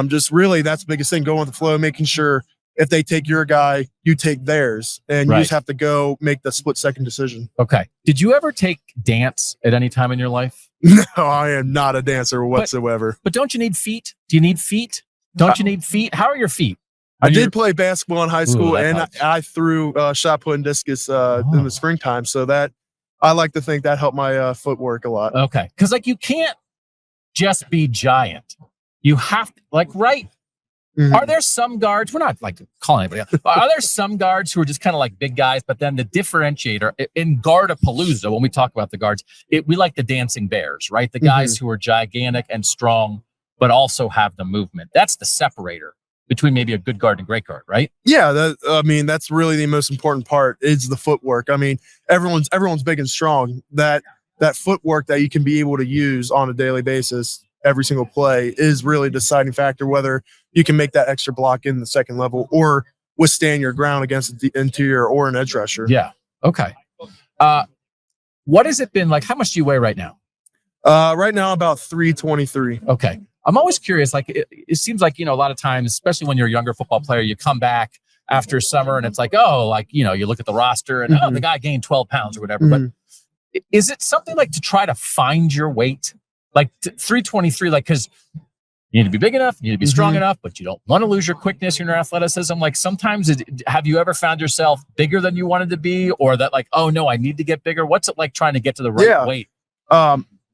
Just really, that's the biggest thing, going with the flow, making sure if they take your guy, you take theirs, and you just have to go make the split-second decision. Okay. Did you ever take dance at any time in your life? No, I am not a dancer whatsoever. But don't you need feet? Do you need feet? Don't you need feet? How are your feet? I did play basketball in high school, and I threw shot put and discus in the springtime, so that I like to think that helped my footwork a lot. Okay, because like you can't just be giant. You have to, like, right. Are there some guards, we're not like calling anybody out, are there some guards who are just kind of like big guys, but then the differentiator in Guardapalooza, when we talk about the guards, we like the dancing bears, right? The guys who are gigantic and strong, but also have the movement. That's the separator between maybe a good guard and a great guard, right? Yeah, that's really the most important part is the footwork. I mean, everyone's big and strong. That footwork that you can be able to use on a daily basis, every single play, is really the deciding factor whether you can make that extra block in the second level or withstand your ground against the interior or an edge rusher. Yeah. Okay. What has it been like? How much do you weigh right now? Right now, about 323. Okay. I'm always curious. Like, it seems like, a lot of times, especially when you're a younger football player, you come back after summer and it's like, you look at the roster and, the guy gained 12 pounds or whatever. But is it something like to try to find your weight? Like 323, like, because you need to be big enough, you need to be strong enough, but you don't want to lose your quickness, your athleticism. Like sometimes, have you ever found yourself bigger than you wanted to be, or that like, oh no, I need to get bigger? What's it like trying to get to the right weight?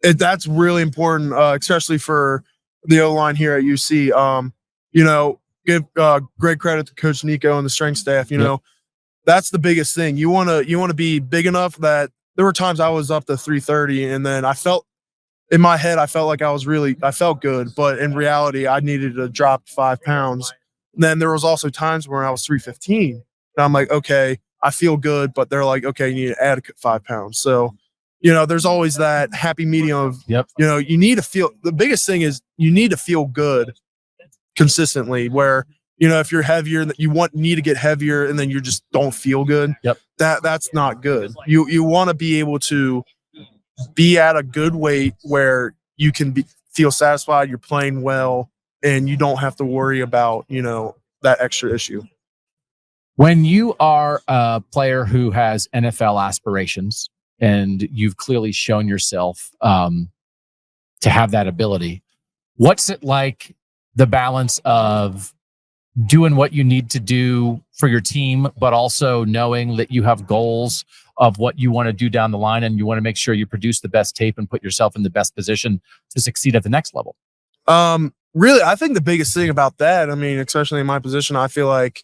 That's really important, especially for the O-line here at UC. Give great credit to Coach Nico and the strength staff. That's the biggest thing. You want to be big enough that there were times I was up to 330, and then in my head, I felt like I felt good, but in reality, I needed to drop 5 pounds. And then there was also times where I was 315, and I'm like, okay, I feel good, but they're like, okay, you need to add 5 pounds. So, there's always that happy medium of, you need to feel, the biggest thing is you need to feel good consistently, where, if you're heavier, you need to get heavier and then you just don't feel good. That's not good. You want to be able to be at a good weight where you can feel satisfied, you're playing well, and you don't have to worry about, that extra issue. When you are a player who has NFL aspirations and you've clearly shown yourself to have that ability, what's it like, the balance of doing what you need to do for your team, but also knowing that you have goals of what you want to do down the line, and you want to make sure you produce the best tape and put yourself in the best position to succeed at the next level? Really, I think the biggest thing about that, I mean, especially in my position, I feel like,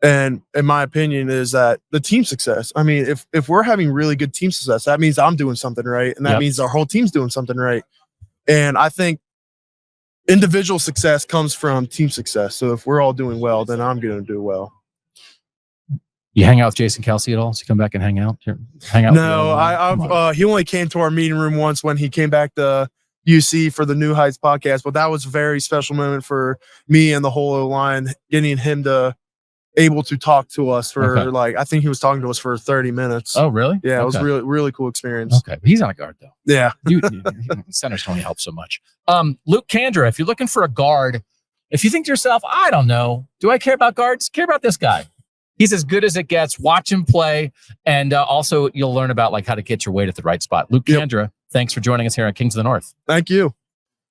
and in my opinion, is that the team success. I mean, if we're having really good team success, that means I'm doing something right, and that means our whole team's doing something right. And I think individual success comes from team success. So if we're all doing well, then I'm going to do well. You hang out with Jason Kelsey at all? Does he come back and hang out? No, he only came to our meeting room once when he came back to UC for the New Heights podcast, but that was a very special moment for me and the whole line, getting him to able to talk to us for Okay. I think he was talking to us for 30 minutes. Oh, really? Yeah, it was Okay. really, really cool experience. Okay. He's on a guard, though. Yeah. Centers only help so much. Luke Kandra, if you're looking for a guard, if you think to yourself, I don't know, do I care about guards? Care about this guy. He's as good as it gets. Watch him play. And also, you'll learn about how to get your weight at the right spot. Luke Kandra, thanks for joining us here on Kings of the North. Thank you.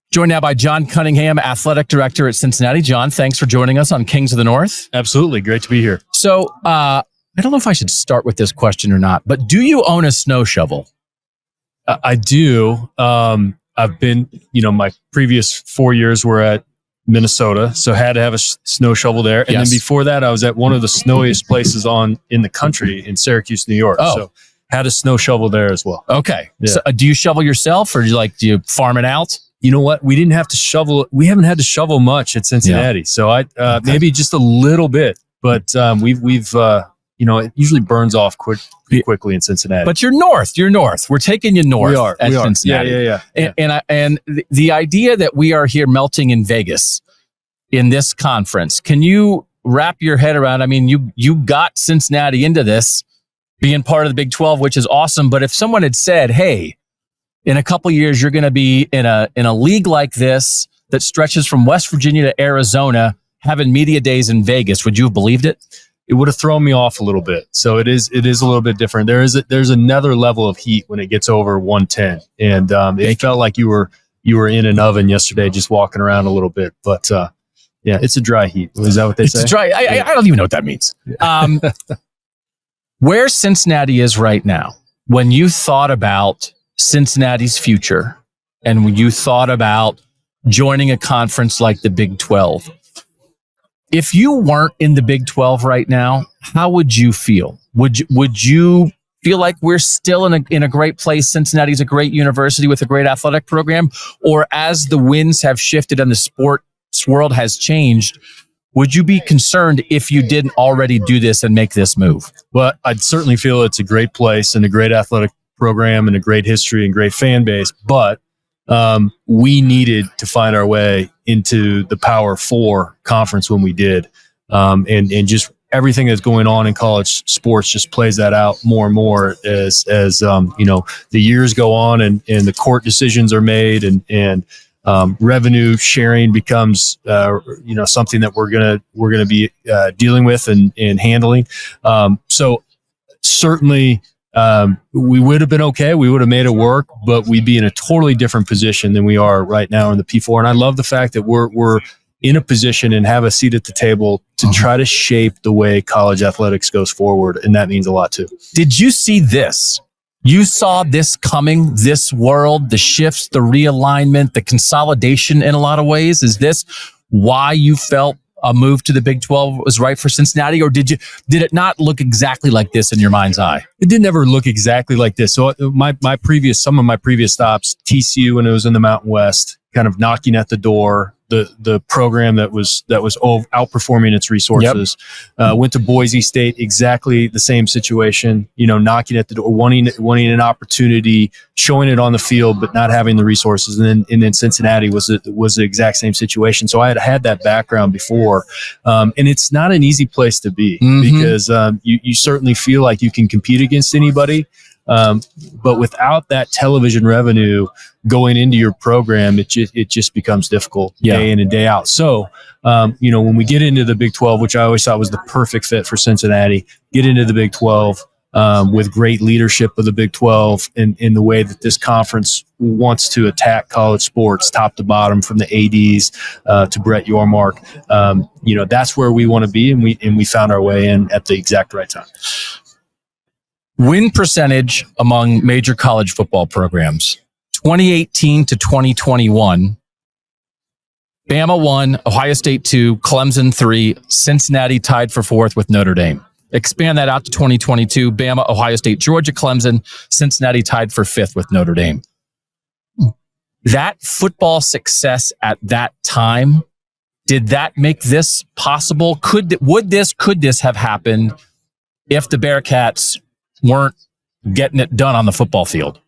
Joined now by John Cunningham, athletic director at Cincinnati. John, thanks for joining us on Kings of the North. Absolutely. Great to be here. So I don't know if I should start with this question or not, but do you own a snow shovel? I do. I've been, my previous 4 years were at Minnesota, so had to have a snow shovel there. And Yes. then before that, I was at one of the snowiest places in the country in Syracuse, New York. Oh. So had a snow shovel there as well. Okay. Yeah. So, do you shovel yourself or do you farm it out? You know what? We didn't have to shovel. We haven't had to shovel much at Cincinnati. So maybe just a little bit, but we've it usually burns off quickly in Cincinnati. But you're north. We're taking you north. we are. Cincinnati. Yeah. And the idea that we are here melting in Vegas in this conference, can you wrap your head around? I mean, you got Cincinnati into this being part of the Big 12, which is awesome. But if someone had said, hey, in a couple of years, you're going to be in a league like this that stretches from West Virginia to Arizona, having media days in Vegas, would you have believed it? It would have thrown me off a little bit. So it is a little bit different. There's another level of heat when it gets over 110, and it felt like you were in an oven yesterday, just walking around a little bit. But it's a dry heat. Is that what they say? It's dry. I don't even know what that means. Where Cincinnati is right now, when you thought about Cincinnati's future and when you thought about joining a conference like the Big 12, if you weren't in the Big 12 right now, how would you feel? Would you feel like we're still in a great place? Cincinnati's a great university with a great athletic program, or as the winds have shifted and the sports world has changed, would you be concerned if you didn't already do this and make this move? Well, I'd certainly feel it's a great place and a great athletic program and a great history and great fan base, but we needed to find our way into the Power 4 conference when we did, and just everything that's going on in college sports just plays that out more and more as the years go on and the court decisions are made and revenue sharing becomes something that we're gonna be dealing with and handling. So certainly. We would have been okay. We would have made it work, but we'd be in a totally different position than we are right now in the P4. And I love the fact that we're in a position and have a seat at the table to try to shape the way college athletics goes forward. And that means a lot too. Did you see this? You saw this coming, this world, the shifts, the realignment, the consolidation in a lot of ways. Is this why you felt a move to the Big 12 was right for Cincinnati, or did it not look exactly like this in your mind's eye? It didn't ever look exactly like this. So some of my previous stops, TCU when it was in the Mountain West, kind of knocking at the door, the program that was outperforming its resources. Went to Boise State, exactly the same situation. Knocking at the door, wanting an opportunity, showing it on the field, but not having the resources. And then Cincinnati was the exact same situation. So I had that background before, and it's not an easy place to be because you certainly feel like you can compete against anybody. But without that television revenue going into your program, it just becomes difficult day in and day out. So, when we get into the Big 12, which I always thought was the perfect fit for Cincinnati, get into the Big 12 with great leadership of the Big 12 in the way that this conference wants to attack college sports, top to bottom, from the ADs to Brett Yormark. That's where we want to be, and we found our way in at the exact right time. Win percentage among major college football programs, 2018 to 2021. Bama 1, Ohio State 2, Clemson 3, Cincinnati tied for 4th with Notre Dame. Expand that out to 2022. Bama, Ohio State, Georgia, Clemson, Cincinnati tied for 5th with Notre Dame. That football success at that time, did that make this possible? Could this have happened if the Bearcats weren't getting it done on the football field?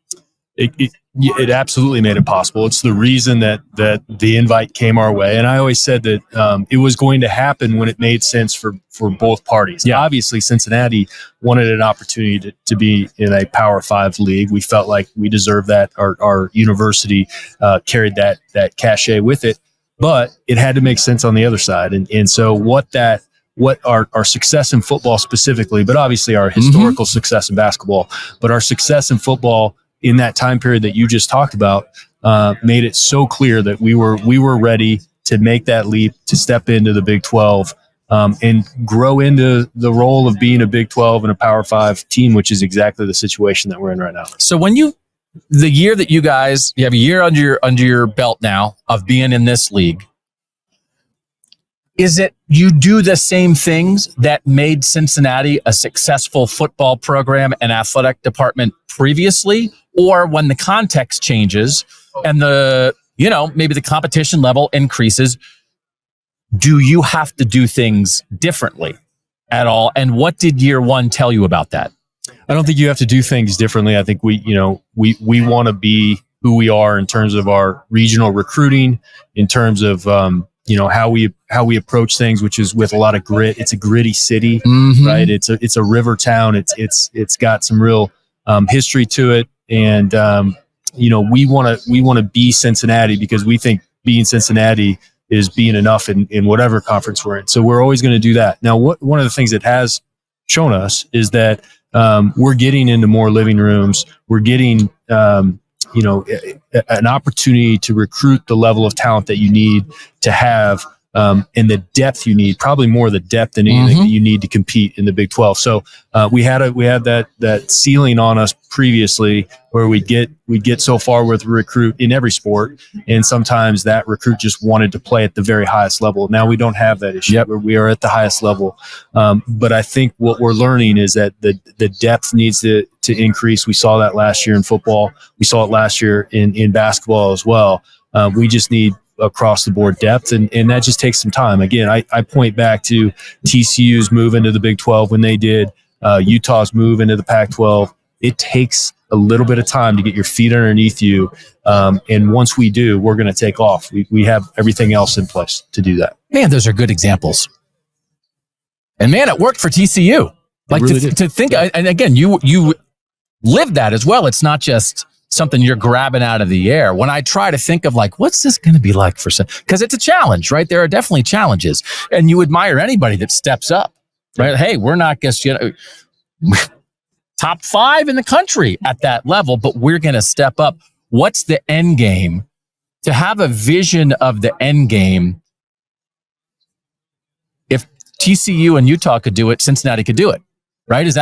it absolutely made it possible. It's the reason that the invite came our way. And I always said that it was going to happen when it made sense for both parties. Yeah. Obviously, Cincinnati wanted an opportunity to be in a Power 5 league. We felt like we deserved that. Our university carried that cachet with it. But it had to make sense on the other side. And so what our success in football specifically, but obviously our historical success in basketball, but our success in football in that time period that you just talked about made it so clear that we were ready to make that leap, to step into the Big 12 and grow into the role of being a Big 12 and a Power 5 team, which is exactly the situation that we're in right now. So the year that you have a year under your belt now of being in this league, is it you do the same things that made Cincinnati a successful football program and athletic department previously? Or when the context changes and maybe the competition level increases, do you have to do things differently at all? And what did year one tell you about that? I don't think you have to do things differently. I think we want to be who we are in terms of our regional recruiting, in terms of how we approach things, which is with a lot of grit. It's a gritty city, right? It's a river town. It's got some real history to it, and we want to be Cincinnati because we think being Cincinnati is being enough in whatever conference we're in. So we're always going to do that. Now, one of the things it has shown us is that we're getting into more living rooms. We're getting an opportunity to recruit the level of talent that you need to have and the depth you need, probably more the depth than anything that you need to compete in the Big 12. So we had that ceiling on us previously where we'd get so far with recruit in every sport, and sometimes that recruit just wanted to play at the very highest level. Now we don't have that issue. Where we are at the highest level. But I think what we're learning is that the depth needs to increase. We saw that last year in football. We saw it last year in basketball as well. We just need across the board depth, and that just takes some time. Again, I point back to TCU's move into the Big 12 when they did, Utah's move into the Pac-12. It takes a little bit of time to get your feet underneath you, and once we do, we're going to take off. We have everything else in place to do that. Man, those are good examples. And man, it worked for TCU. Like really to think, and again, you lived that as well. It's not just something you're grabbing out of the air. When I try to think of like, what's this going to be like for some, because it's a challenge, right? There are definitely challenges, and you admire anybody that steps up, right? Hey, we're not just, top 5 in the country at that level, but we're going to step up. What's the end game? To have a vision of the end game, if TCU and Utah could do it, Cincinnati could do it. Right? Yeah,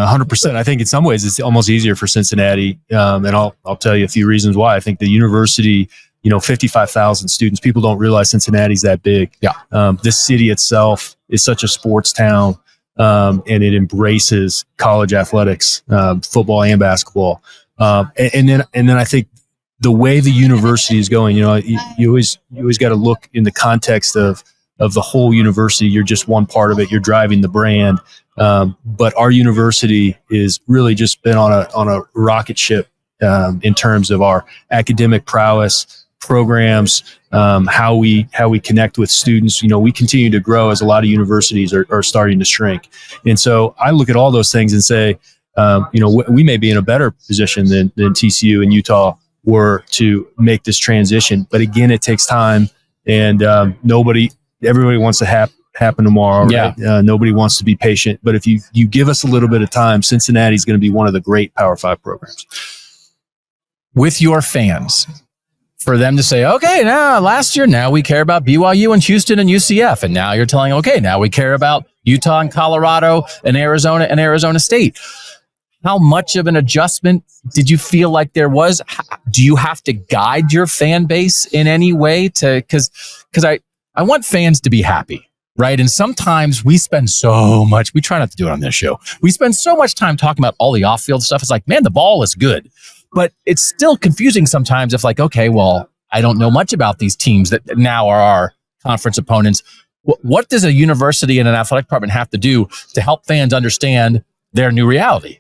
100%. I think in some ways it's almost easier for Cincinnati, and I'll tell you a few reasons why. I think the university, 55,000 students. People don't realize Cincinnati's that big. Yeah. This city itself is such a sports town, and it embraces college athletics, football and basketball. And then I think the way the university is going, you always got to look in the context of the whole university. You're just one part of it. You're driving the brand. But our university is really just been on a rocket ship in terms of our academic prowess, programs, how we connect with students. We continue to grow as a lot of universities are starting to shrink. And so I look at all those things and say, we may be in a better position than TCU and Utah were to make this transition. But again, it takes time, and everybody wants to happen tomorrow. Right? Yeah. Nobody wants to be patient, but if you give us a little bit of time, Cincinnati's going to be one of the great Power 5 programs. With your fans, for them to say, okay, now last year, now we care about BYU and Houston and UCF, and now you're telling, okay, now we care about Utah and Colorado and Arizona State. How much of an adjustment did you feel like there was? Do you have to guide your fan base in any way because I want fans to be happy, right? And sometimes we spend so much, we try not to do it on this show. We spend so much time talking about all the off-field stuff. It's like, man, the ball is good, but it's still confusing sometimes if like, okay, well, I don't know much about these teams that now are our conference opponents. What does a university and an athletic department have to do to help fans understand their new reality?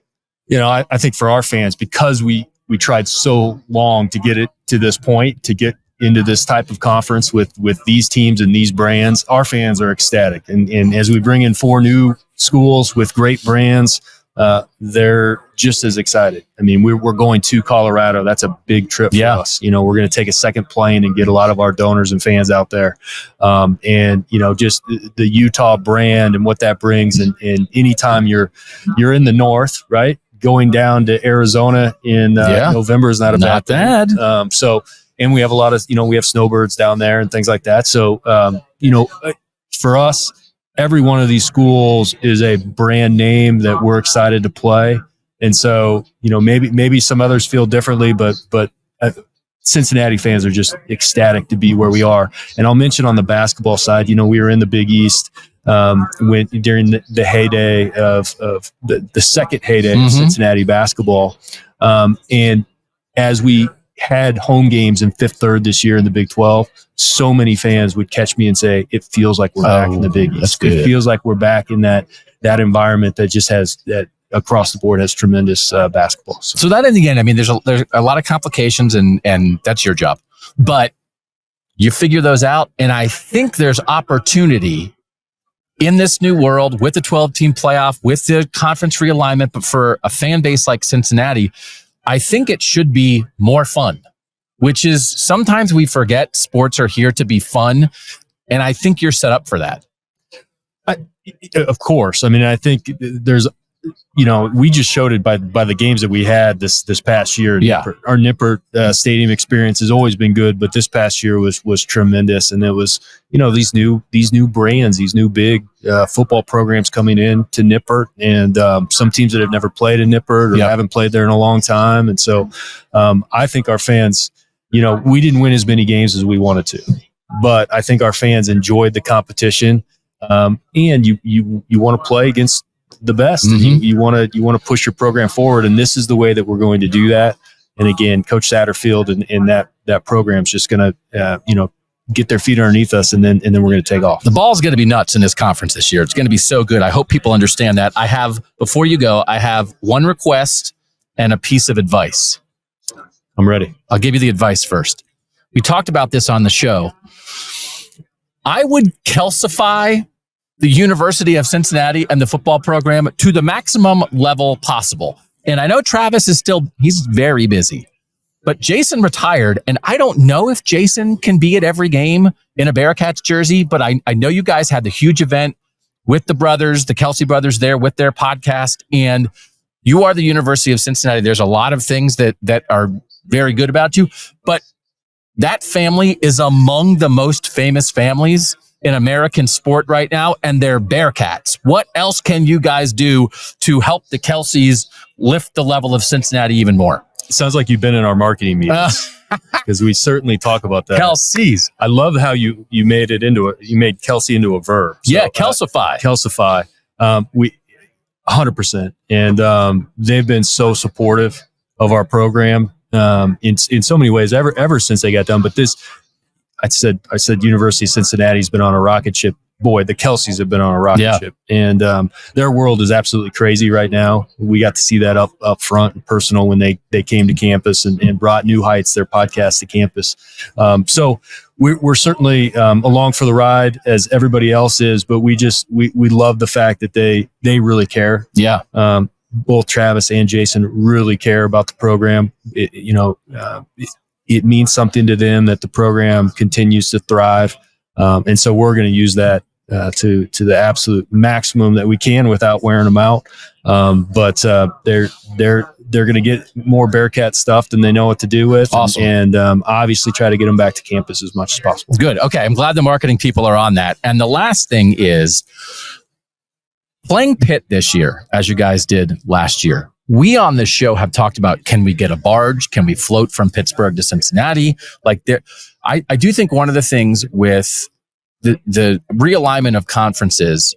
I think for our fans, because we we tried so long to get it to this point, to get into this type of conference with these teams and these brands. Our fans are ecstatic. And as we bring in 4 new schools with great brands, they're just as excited. I mean, we're going to Colorado. That's a big trip for us. You know, we're going to take a second plane and get a lot of our donors and fans out there. And, you know, just the Utah brand and what that brings. And anytime you're in the north, right? Going down to Arizona in November is not a bad thing. So, and we have a lot of, you know, we have snowbirds down there and things like that. So, you know, for us, every one of these schools is a brand name that we're excited to play. And so, you know, maybe some others feel differently, but Cincinnati fans are just ecstatic to be where we are. And I'll mention on the basketball side, you know, we were in the Big East during the heyday of the second heyday of Cincinnati basketball. And as we had home games in Fifth Third this year in the Big 12, so many fans would catch me and say, it feels like we're back in the Big East. It feels like we're back in that environment that just has that across the board has tremendous basketball. So that in the end, I mean, there's a lot of complications and that's your job, but you figure those out. And I think there's opportunity in this new world with the 12-team playoff, with the conference realignment, but for a fan base like Cincinnati, I think it should be more fun, which is sometimes we forget sports are here to be fun. And I think you're set up for that. Of course. I mean, I think there's, you know, we just showed it by the games that we had this past year. Yeah. Our Nippert stadium experience has always been good, but this past year was tremendous. And it was, you know, these new brands, these new big football programs coming in to Nippert, and some teams that have never played in Nippert or haven't played there in a long time. And so I think our fans, you know, we didn't win as many games as we wanted to, but I think our fans enjoyed the competition. And you want to play against the best. You want to push your program forward, and this is the way that we're going to do that. And again, Coach Satterfield and that program's just going to you know, get their feet underneath us, and then we're going to take off. The ball's going to be nuts in this conference this year. It's going to be so good. I hope people understand that. Before you go, I have one request and a piece of advice. I'm ready. I'll give you the advice first. We talked about this on the show. I would calcify the University of Cincinnati and the football program to the maximum level possible. And I know Travis he's very busy, but Jason retired, and I don't know if Jason can be at every game in a Bearcats jersey, but I know you guys had the huge event with the brothers, the Kelsey brothers there with their podcast, and you are the University of Cincinnati. There's a lot of things that are very good about you, but that family is among the most famous families in American sport right now, and they're Bearcats. What else can you guys do to help the Kelseys lift the level of Cincinnati even more? It sounds like you've been in our marketing meetings, because we certainly talk about that. Kelseys. I love how you made Kelsey into a verb. So, calcify. Calcify. We 100%. And they've been so supportive of our program in so many ways ever since they got done. But this, I said University of Cincinnati's been on a rocket ship. Boy, the Kelseys have been on a rocket ship, and their world is absolutely crazy right now. We got to see that up front and personal when they came to campus and brought New Heights, their podcast, to campus. So we're certainly along for the ride as everybody else is, but we love the fact that they really care. Yeah. Both Travis and Jason really care about the program. It means something to them that the program continues to thrive. And so we're going to use that to the absolute maximum that we can without wearing them out. But they're going to get more Bearcat stuff than they know what to do with. Awesome. And obviously try to get them back to campus as much as possible. Good. Okay. I'm glad the marketing people are on that. And the last thing is playing Pitt this year, as you guys did last year. We on this show have talked about, can we get a barge? Can we float from Pittsburgh to Cincinnati? I do think one of the things with the realignment of conferences,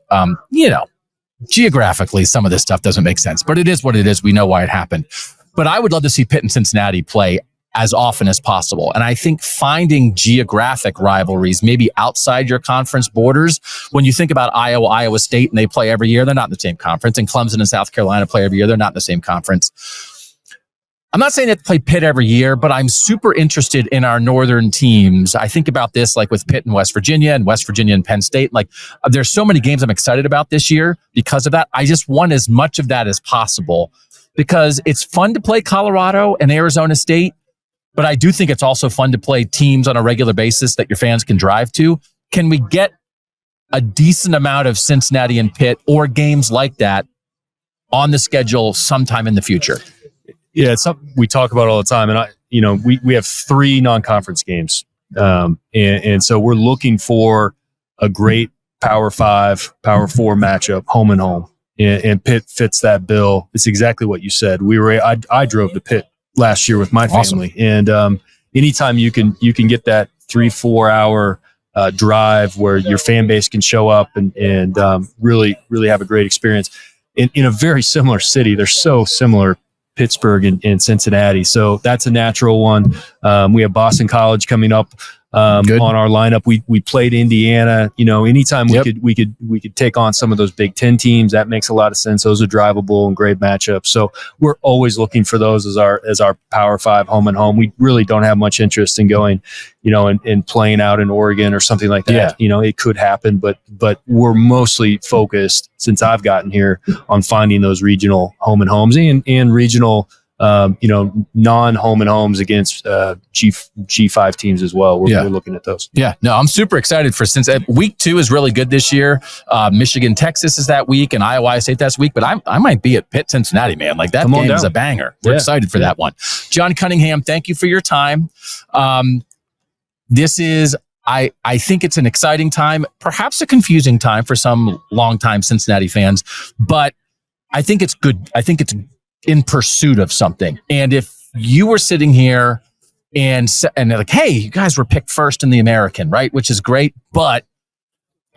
geographically, some of this stuff doesn't make sense, but it is what it is. We know why it happened. But I would love to see Pitt and Cincinnati play as often as possible. And I think finding geographic rivalries, maybe outside your conference borders, when you think about Iowa State, and they play every year, they're not in the same conference. And Clemson and South Carolina play every year, they're not in the same conference. I'm not saying they have to play Pitt every year, but I'm super interested in our northern teams. I think about this like with Pitt and West Virginia and Penn State. Like there's so many games I'm excited about this year because of that. I just want as much of that as possible because it's fun to play Colorado and Arizona State, but I do think it's also fun to play teams on a regular basis that your fans can drive to. Can we get a decent amount of Cincinnati and Pitt or games like that on the schedule sometime in the future? Yeah, it's something we talk about all the time. And we have 3 non-conference games. And so we're looking for a great Power 5, Power 4 matchup, home and home. And Pitt fits that bill. It's exactly what you said. I drove to Pitt last year with my family. Awesome. And anytime you can get that 3-4 hour drive where your fan base can show up and really have a great experience in a very similar city. They're so similar, Pittsburgh and Cincinnati. So that's a natural one. We have Boston College coming up on our lineup. We played Indiana. Anytime we could take on some of those Big Ten teams, that makes a lot of sense. Those are drivable and great matchups. So we're always looking for those as our Power 5 home and home. We really don't have much interest in going, and playing out in Oregon or something like that. Yeah. It could happen, but we're mostly focused since I've gotten here on finding those regional home and homes and regional non-home and homes against G5 teams as well. We're looking at those. Yeah, no, I'm super excited for week 2 is really good this year. Michigan, Texas is that week, and Iowa State that's week. But I might be at Pitt, Cincinnati, man. Like that game is a banger. We're excited for that one. John Cunningham, thank you for your time. This is. I think it's an exciting time, perhaps a confusing time for some longtime Cincinnati fans, but I think it's good. I think it's in pursuit of something. And if you were sitting here and they're like, hey, you guys were picked first in the American, right? Which is great. But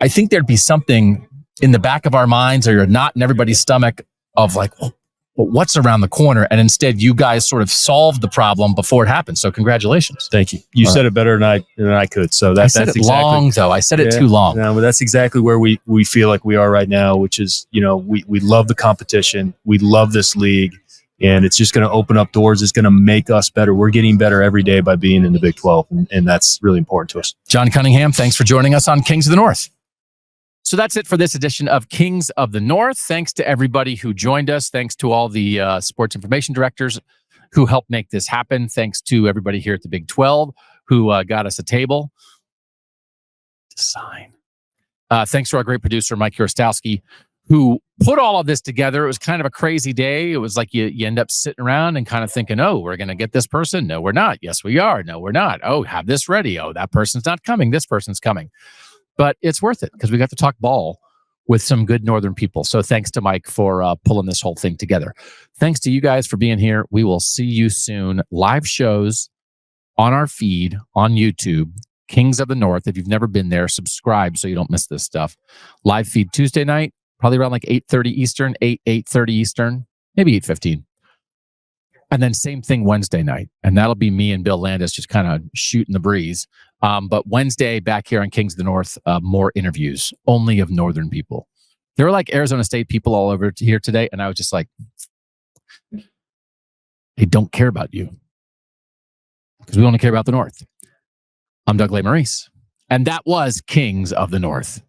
I think there'd be something in the back of our minds or not in everybody's stomach of like, well, what's around the corner? And instead you guys sort of solved the problem before it happened. So congratulations. Than you said it better than I could. So that's exactly long though. I said it too long. No, but that's exactly where we feel like we are right now, which is, we love the competition. We love this league. And it's just going to open up doors. It's going to make us better. We're getting better every day by being in the Big 12. And that's really important to us. John Cunningham, thanks for joining us on Kings of the North. So that's it for this edition of Kings of the North. Thanks to everybody who joined us. Thanks to all the sports information directors who helped make this happen. Thanks to everybody here at the Big 12 who got us a table to sign. Thanks to our great producer, Mike Urostowski, who put all of this together. It was kind of a crazy day. It was like you end up sitting around and kind of thinking, oh, we're going to get this person. No, we're not. Yes, we are. No, we're not. Oh, have this ready. Oh, that person's not coming. This person's coming. But it's worth it because we got to talk ball with some good Northern people. So thanks to Mike for pulling this whole thing together. Thanks to you guys for being here. We will see you soon. Live shows on our feed on YouTube. Kings of the North. If you've never been there, subscribe so you don't miss this stuff. Live feed Tuesday night. Probably around like 8:30 Eastern, 8:30 Eastern, maybe 8:15. And then same thing Wednesday night. And that'll be me and Bill Landis just kind of shooting the breeze. But Wednesday back here on Kings of the North, more interviews, only of Northern people. There were like Arizona State people all over here today. And I was just like, they don't care about you. Because we only care about the North. I'm Doug Lesmerises. And that was Kings of the North.